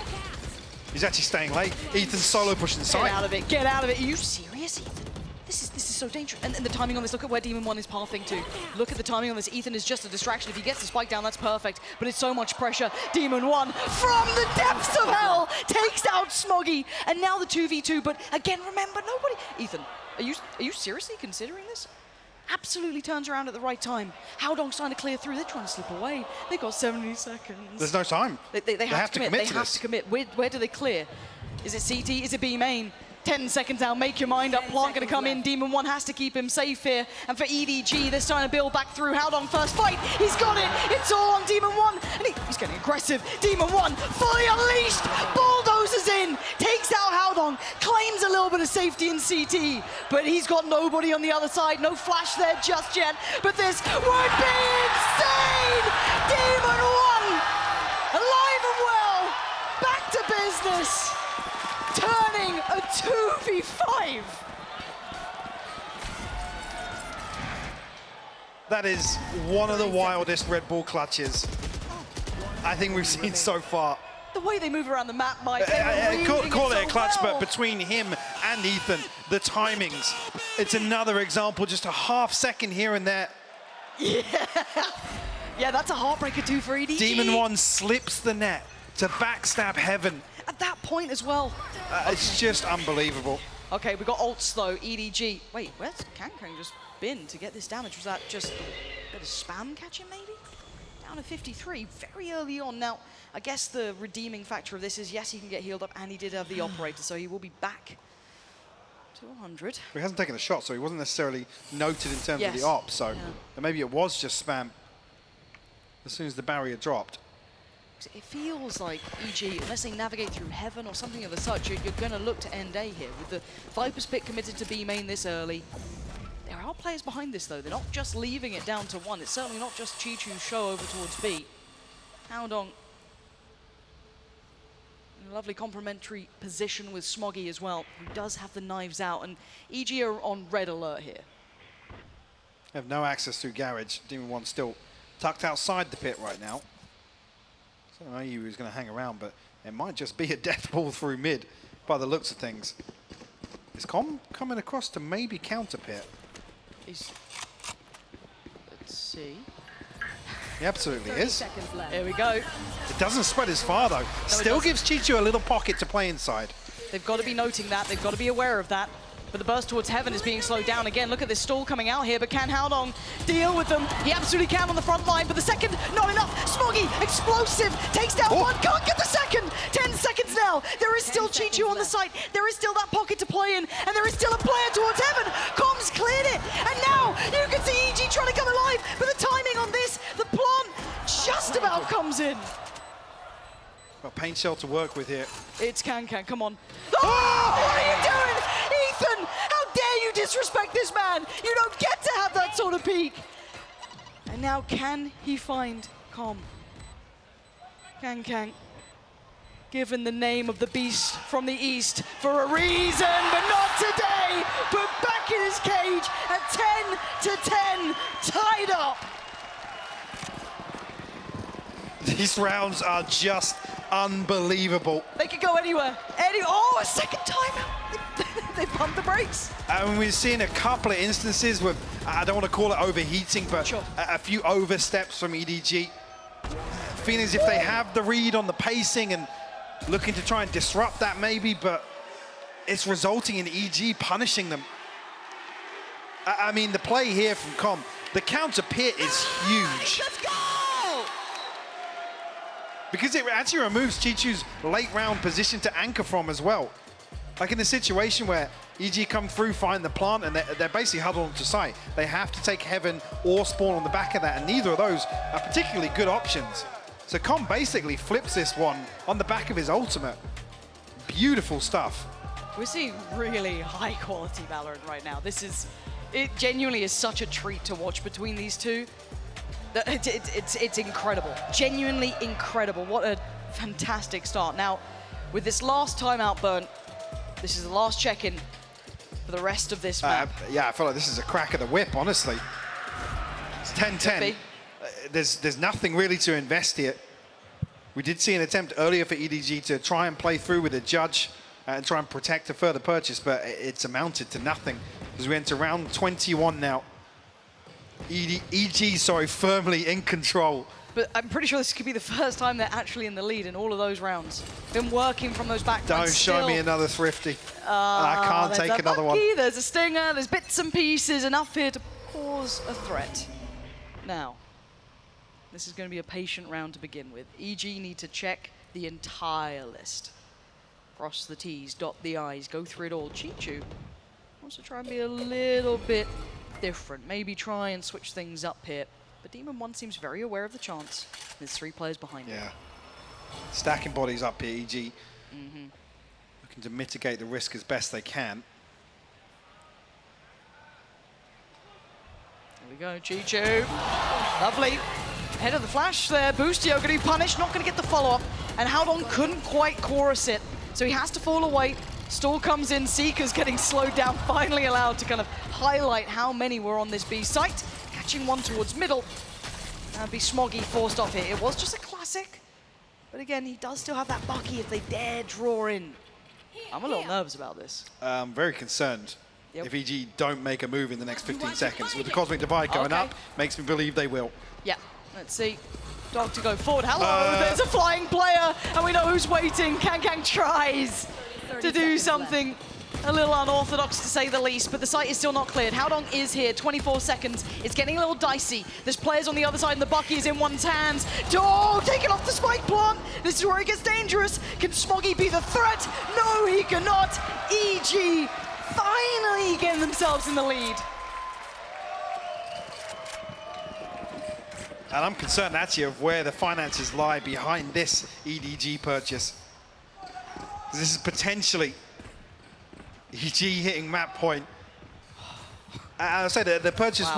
He's actually staying late. Ethan's solo pushing Get side. out of it, get out of it. Are you serious, Ethan? This is so dangerous. And the timing on this, look at where Demon 1 is pathing to. Look at the timing on this. Ethan is just a distraction. If he gets the spike down, that's perfect. But it's so much pressure. Demon 1 from the depths of hell takes out Smoggy. And now the 2v2. But again, remember, nobody. Ethan, are you seriously considering this? Absolutely turns around at the right time. Howdong's trying to clear through. They're trying to slip away. They've got 70 seconds. There's no time. They have to commit. They to have this. to commit. Where do they clear? Is it CT? Is it B main? 10 seconds now, make your mind up. Plant gonna come in. Demon 1 has to keep him safe here. And for EDG, they're trying to build back through. Howdong first fight. He's got it. It's all on Demon 1. And he's getting aggressive. Demon 1 fully unleashed. Bulldozes in. Takes out Howdong. Claims a little bit of safety in CT. But he's got nobody on the other side. No flash there just yet. But this would be insane. Demon 1 alive and well. Back to business. Turning a 2v5. That is one of the wildest Red Bull clutches I think we've seen so far. The way they move around the map, Mike, Call it a clutch, but between him and Ethan, the timings, it's another example, just a half second here and there. Yeah, that's a heartbreaker too for EDG. Demon 1 slips the net to backstab Heaven. At that point as well. It's just unbelievable. Okay, we got ults though, EDG. Wait, where's Kang just been to get this damage? Was that just a bit of spam catching maybe? Down to 53, very early on. Now, I guess the redeeming factor of this is, yes, he can get healed up, and he did have the operator, so he will be back to 100. He hasn't taken a shot, so he wasn't necessarily noted in terms of the Yes. op, so maybe it was just spam as soon as the barrier dropped. It feels like EG, unless they navigate through Heaven or something of the such, you're going to look to end A here. With the Viper's Pit committed to B main this early. There are players behind this though. They're not just leaving it down to 1. It's certainly not just Chichu's show over towards B. Howdong in a lovely complementary position with Smoggy as well, who does have the knives out. And EG are on red alert here. Have no access through garage. Demon 1 still tucked outside the pit right now. I don't know he was going to hang around, but it might just be a death ball through mid by the looks of things. Is Com coming across to maybe counter pit? Let's see. He absolutely is. There we go. It doesn't spread as far though. Still gives Chichu a little pocket to play inside. They've got to be noting that. They've got to be aware of that. But the burst towards Heaven is being slowed down again. Look at this stall coming out here, but can Howdong deal with them? He absolutely can on the front line, but the second, not enough. Smoggy, explosive, takes down one, can't get the second. 10 seconds now. There is still Chichu on the site. There is still that pocket to play in, and there is still a player towards Heaven. Comms cleared it, and now you can see EG trying to come alive, but the timing on this, the now comes in. Well, paint shell to work with here. It's Can, come on. Oh, what are you doing? Ethan, how dare you disrespect this man? You don't get to have that sort of peak. And now can he find Com? Can, given the name of the beast from the east for a reason, but not today. Put back in his cage at 10-10, tied up. These rounds are just unbelievable. They could go anywhere. Oh, a second timeout. They pumped the brakes. And we've seen a couple of instances with, I don't want to call it overheating, but Sure. a few oversteps from EDG. Feeling as if they have the read on the pacing and looking to try and disrupt that maybe, but it's resulting in EG punishing them. I mean, the play here from Com, the counter pit is huge. Let's go! Because it actually removes Chichu's late round position to anchor from as well. Like in a situation where EG come through, find the plant, and they're basically huddled onto site. They have to take Heaven or Spawn on the back of that, and neither of those are particularly good options. So Com basically flips this one on the back of his ultimate. Beautiful stuff. We're seeing really high quality Valorant right now. It genuinely is such a treat to watch between these two. It's incredible, genuinely incredible. What a fantastic start. Now, with this last timeout burnt, this is the last check-in for the rest of this map. Yeah, I feel like this is a crack of the whip, honestly. It's 10-10. There's nothing really to invest here. We did see an attempt earlier for EDG to try and play through with a judge and try and protect a further purchase, but it's amounted to nothing as we enter round 21 now. EG, firmly in control. But I'm pretty sure this could be the first time they're actually in the lead in all of those rounds. Been working from those back Don't show me another thrifty. I can't take another one. There's a stinger, there's bits and pieces, enough here to cause a threat. Now, this is going to be a patient round to begin with. EG need to check the entire list. Cross the T's, dot the I's, go through it all. Chichu wants to try and be a little bit different. Maybe try and switch things up here. But Demon 1 seems very aware of the chance. There's 3 players behind him. Yeah. Stacking bodies up here, EG. Looking to mitigate the risk as best they can. There we go, Chichu. Lovely. Ahead of the flash there. Boostio going to be punished, not going to get the follow-up. And Howdong couldn't quite chorus it. So he has to fall away. Stall comes in, Seeker's getting slowed down, finally allowed to kind of highlight how many were on this B site. Catching one towards middle. And be Smoggy forced off here. It was just a classic. But again, he does still have that Bucky if they dare draw in. I'm a little nervous about this. I'm very concerned if EG don't make a move in the next 15 seconds. With the Cosmic Divide going up, makes me believe they will. Yeah, let's see. Dog to go forward. Hello, there's a flying player, and we know who's waiting. Can tries to do something a little unorthodox to say the least, but the site is still not cleared. Howdong is here, 24 seconds. It's getting a little dicey. There's players on the other side, and the Bucky is in one's hands. Oh, taking off the spike plant. This is where it gets dangerous. Can Smoggy be the threat? No, he cannot. EG finally getting themselves in the lead. And I'm concerned actually of where the finances lie behind this EDG purchase. This is potentially EG hitting map point. I say that the purchase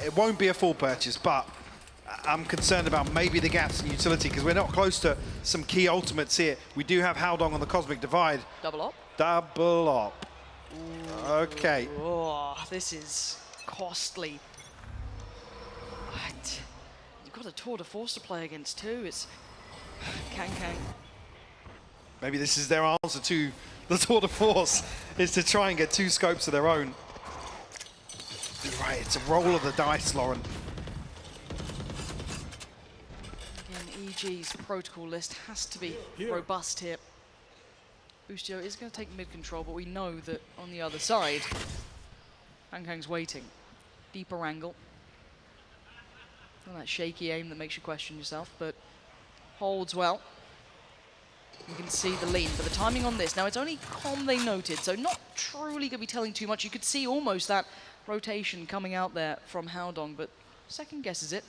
it won't be a full purchase, but I'm concerned about maybe the gaps in utility because we're not close to some key ultimates here. We do have Howdong on the Cosmic Divide. Double up. Double up. Okay. Oh, this is costly. What? You've got a tour de force to play against too. It's Can. Maybe this is their answer to the tour de force, is to try and get 2 scopes of their own. You're right, it's a roll of the dice, Lauren. Again, EG's protocol list has to be robust here. Boostio is going to take mid control, but we know that on the other side, Kang's waiting. Deeper angle. Not that shaky aim that makes you question yourself, but holds well. You can see the lean, but the timing on this, now it's only Com they noted, so not truly going to be telling too much. You could see almost that rotation coming out there from Howdong, but second guesses it.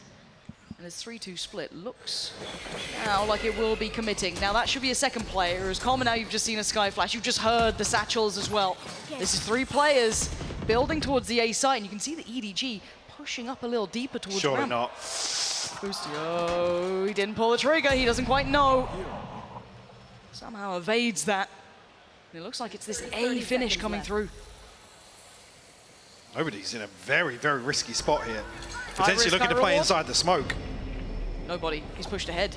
And his 3-2 split looks now like it will be committing. Now that should be a second player. As common now you've just seen a Sky Flash. You've just heard the satchels as well. This is 3 players building towards the A site, and you can see the EDG pushing up a little deeper towards Surely ramp. not. Boostio, he didn't pull the trigger. He doesn't quite know. Somehow evades that. It looks like it's this A finish coming through. Nobody's in a very, very risky spot here. High Potentially risk, looking high to play reward. inside the smoke. Nobody. He's pushed ahead.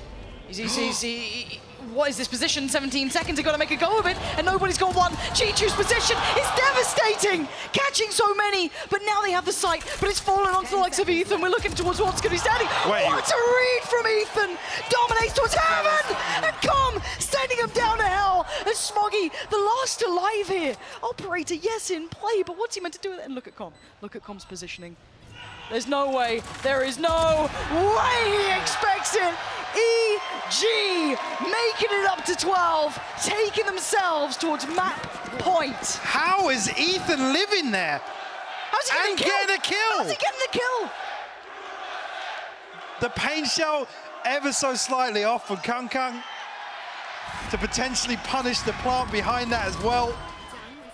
What is this position? 17 seconds. He's got to make a go of it, and nobody's got one. Chichu's position is devastating, catching so many. But now they have the sight, but it's fallen onto the likes of Ethan. We're looking towards what's going to be standing. Wait. What a read from Ethan! Dominates towards heaven, and Com sending him down to hell. And Smoggy, the last alive here. Operator, yes, in play, but what's he meant to do with it? And look at Com. Look at Com's positioning. There's no way. There is no way he expects it. EG making it up to 12, taking themselves towards map point. How is Ethan living there? How's he And getting getting a kill? How's he getting the kill? The pain shell ever so slightly off from Kung Kung to potentially punish the plant behind that as well. 10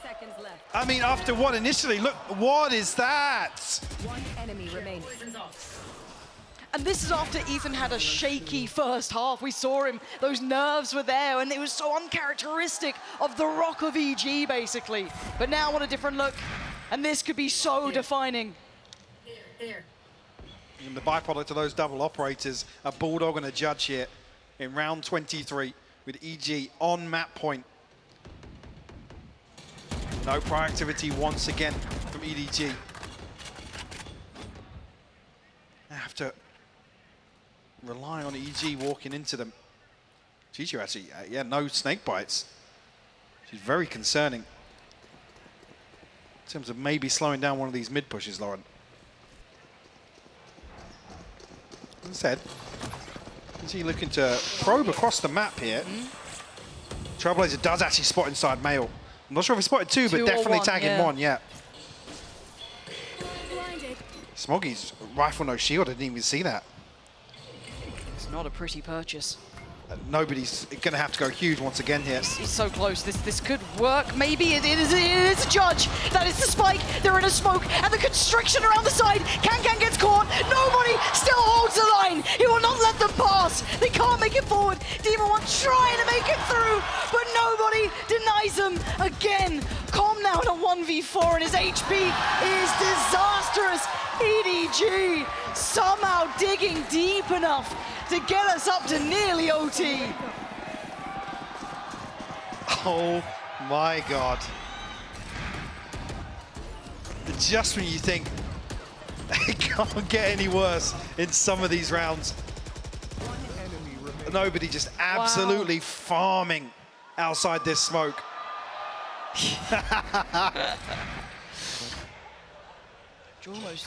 seconds left. I mean, after what initially, look, what is that? One enemy remains. And this is after Ethan had a shaky first half. We saw him, those nerves were there, and it was so uncharacteristic of the rock of EG, basically. But now, what a different look. And this could be so defining. And the byproduct of those double operators, a Bulldog and a Judge here in round 23 with EG on map point. No proactivity once again from EDG. They have to rely on EG walking into them. Chichu actually, yeah, no snake bites. She's very concerning in terms of maybe slowing down one of these mid pushes, Lauren. As I said, is he looking to probe across the map here? Trailblazer does actually spot inside Mail. I'm not sure if he spotted two, but Two or definitely one, tagging yeah. one, yeah. Blinded. Smoggy's rifle no shield, I didn't even see that. It's not a pretty purchase. Nobody's going to have to go huge once again here. He's so close. This could work. Maybe it is a Judge. That is the spike. They're in a smoke, and the constriction around the side. Can gets caught. Nobody still holds the line. He will not let them pass. They can't make it forward. Demon One trying to make it through, but nobody denies them. Again, Com now in a 1v4, and his HP is disastrous. EDG somehow digging deep enough to get us up to nearly OT. Oh my God. Just when you think it can't get any worse in some of these rounds. Nobody just absolutely farming outside this smoke. Almost.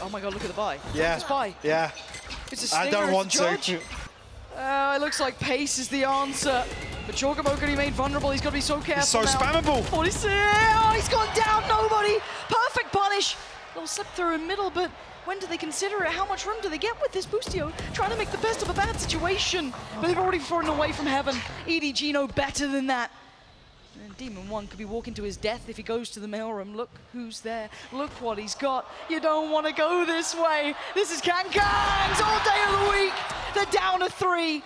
Oh my God, look at the buy. Yeah, It's buy. yeah. It's a I stinger, don't it's want a Judge. to. It looks like pace is the answer. But Jorgamo could be made vulnerable. He's got to be so careful. He's so now. spammable. 46. Oh, he's gone down. Nobody. Perfect punish. Little slip through in middle, but when do they consider it? How much room do they get with this Boostio? Trying to make the best of a bad situation. But they've already fallen away from heaven. EDG know better than that. And Demon One could be walking to his death if he goes to the mailroom. Look who's there. Look what he's got. You don't want to go this way. This is Kankangs all day of the week. They're down to 3.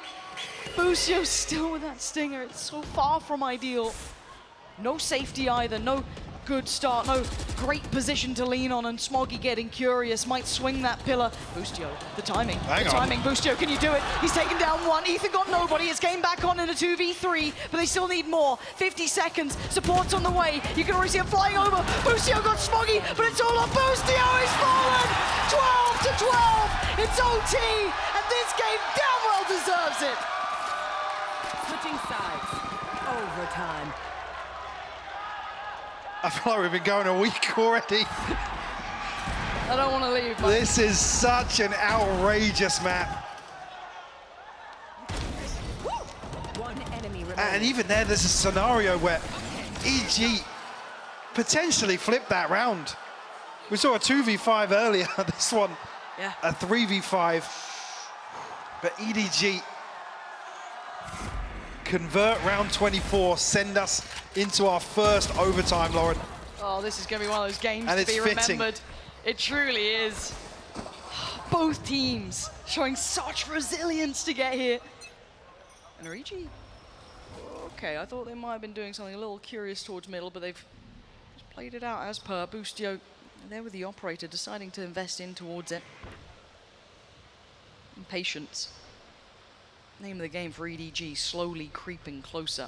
Boostio still with that stinger. It's so far from ideal. No safety either. No good start. No great position to lean on. And Smoggy getting curious. Might swing that pillar. Boostio, the timing. Hang the on. timing. Boostio, can you do it? He's taken down one. Ethan got nobody. It's game back on in a 2v3, but they still need more. 50 seconds. Support's on the way. You can already see him flying over. Boostio got Smoggy, but it's all on Boostio. He's fallen. 12 to 12. It's OT, and this game damn well deserves it. Switching sides. Overtime. I feel like we've been going a week already. I don't want to leave, man. This is such an outrageous map. One enemy remains. And even there's a scenario where EG potentially flipped that round. We saw a 2v5 earlier, this one Yeah. a 3v5. But EDG convert round 24, send us into our first overtime, Lauren. Oh, this is going to be one of those games And to it's be fitting. remembered. It truly is. Both teams showing such resilience to get here. And EDG, okay, I thought they might have been doing something a little curious towards middle, but they've just played it out as per. Boostio, there with the operator, deciding to invest in towards it. And patience. Name of the game for EDG, slowly creeping closer.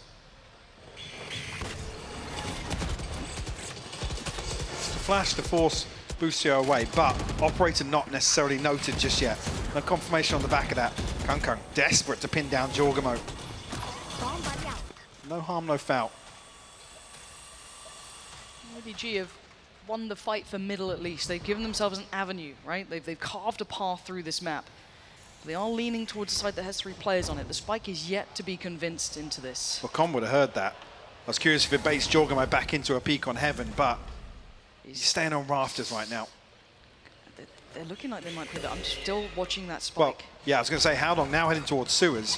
Flash to force Boostio away, but operator not necessarily noted just yet. No confirmation on the back of that. Kung desperate to pin down Jorgamo. No harm, no foul. EDG have won the fight for middle at least. They've given themselves an avenue, right? They've carved a path through this map. They are leaning towards a side that has 3 players on it. The Spike is yet to be convinced into this. Well, Con would have heard that. I was curious if it baits Jorgamo back into a peak on Heaven, but he's staying on rafters right now. They're looking like they might pivot. I'm still watching that Spike. Well, yeah, I was going to say, Howdong now heading towards sewers.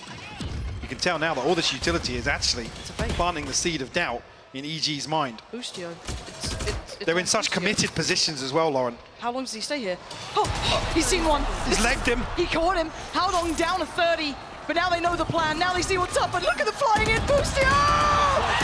You can tell now that all this utility is actually planting the seed of doubt in EG's mind. Boostio. They're in such committed positions as well, Lauren. How long does he stay here? Oh, he's seen one. He's legged him. He caught him. Howdong down to 30. But now they know the plan. Now they see what's up. And look at the flying in. Boostio!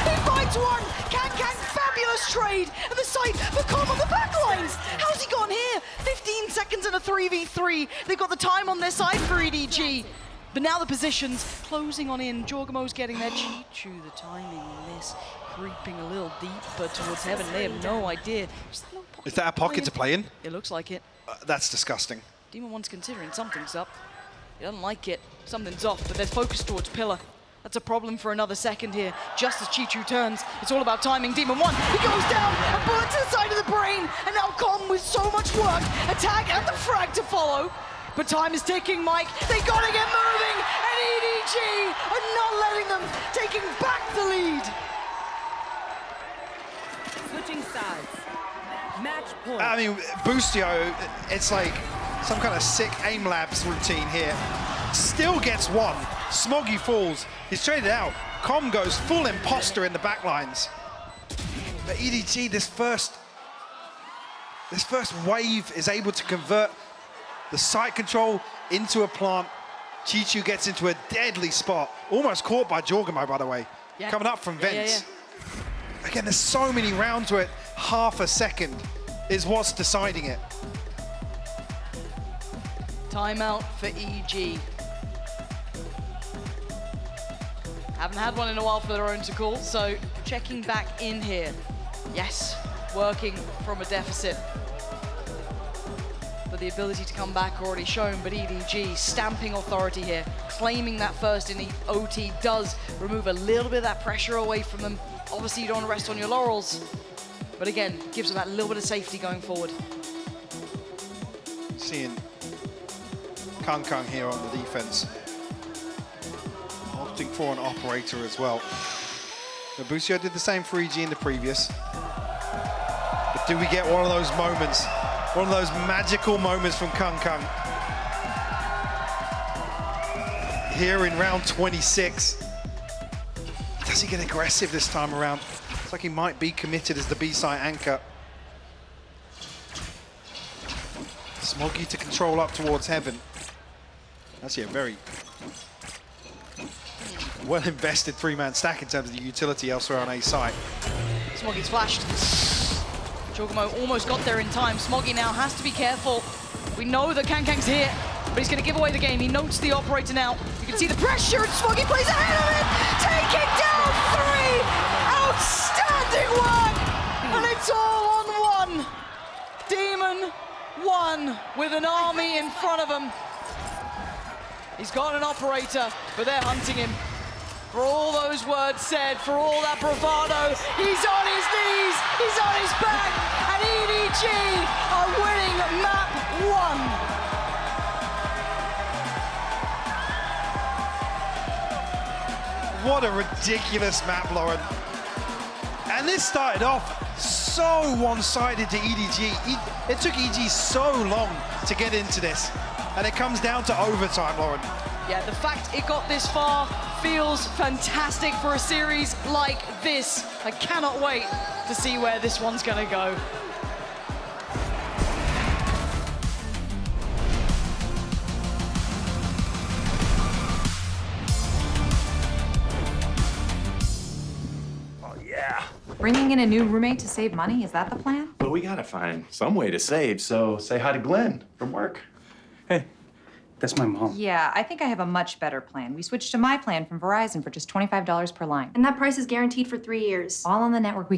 He finds one. Kang, fabulous trade. And the sight for Con on the back lines. How's he gone here? 15 seconds and a 3v3. They've got the time on their side for EDG. But now the positions closing on in. Jorgamo's getting there. Chichu, the timing on this. Creeping a little deeper towards Heaven. They have no idea. Is that a pocket to play in? It looks like it. That's disgusting. Demon One's considering something's up. He doesn't like it. Something's off, but they're focused towards Pillar. That's a problem for another second here. Just as Chichu turns, it's all about timing. Demon One, he goes down, a bullet to the side of the brain, and now Con with so much work, attack and the frag to follow. But time is ticking, Mike. They gotta get moving, and EDG are not letting them, taking back the lead. Switching sides. Match point. I mean, Boostio, it's like some kind of sick aim labs routine here. Still gets one. Smoggy falls. He's traded out. Com goes full imposter in the backlines. But EDG, this first wave is able to convert the site control into a plant. Chichu gets into a deadly spot. Almost caught by Jorgamo, by the way. Yeah. Coming up from vents. Yeah. Again, there's so many rounds where half a second is what's deciding it. Timeout for EG. Haven't had one in a while for their own to call, so checking back in here. Yes, working from a deficit. But the ability to come back already shown, but EDG stamping authority here, claiming that first in the OT does remove a little bit of that pressure away from them. Obviously, you don't want to rest on your laurels, but again, gives them that little bit of safety going forward. Seeing Kung here on the defense. Opting for an operator as well. Boostio did the same for EG in the previous. But do we get one of those moments? One of those magical moments from Kung. Here in round 26. Does he get aggressive this time around? Looks like he might be committed as the B-side anchor. Smoggy to control up towards Heaven. Actually a very well-invested 3-man stack in terms of the utility elsewhere on A side. Smoggy's flashed. Jorgamo almost got there in time. Smoggy now has to be careful. We know that Kang's here, but he's going to give away the game. He notes the operator now. You can see the pressure, and Smoggy plays ahead of it, taking down 3. Outstanding work, and it's all on one. Demon One with an army in front of him. He's got an operator, but they're hunting him. For all those words said, for all that bravado, he's on his knees, he's on his back, and EDG are winning map 1. What a ridiculous map, Lauren. And this started off so one-sided to EDG. It took EG so long to get into this. And it comes down to overtime, Lauren. Yeah, the fact it got this far feels fantastic for a series like this. I cannot wait to see where this one's gonna go. Yeah. Bringing in a new roommate to save money, is that the plan? Well, we gotta find some way to save, so say hi to Glenn from work. Hey, that's my mom. Yeah, I think I have a much better plan. We switched to my plan from Verizon for just $25 per line. And that price is guaranteed for 3 years. All on the network we can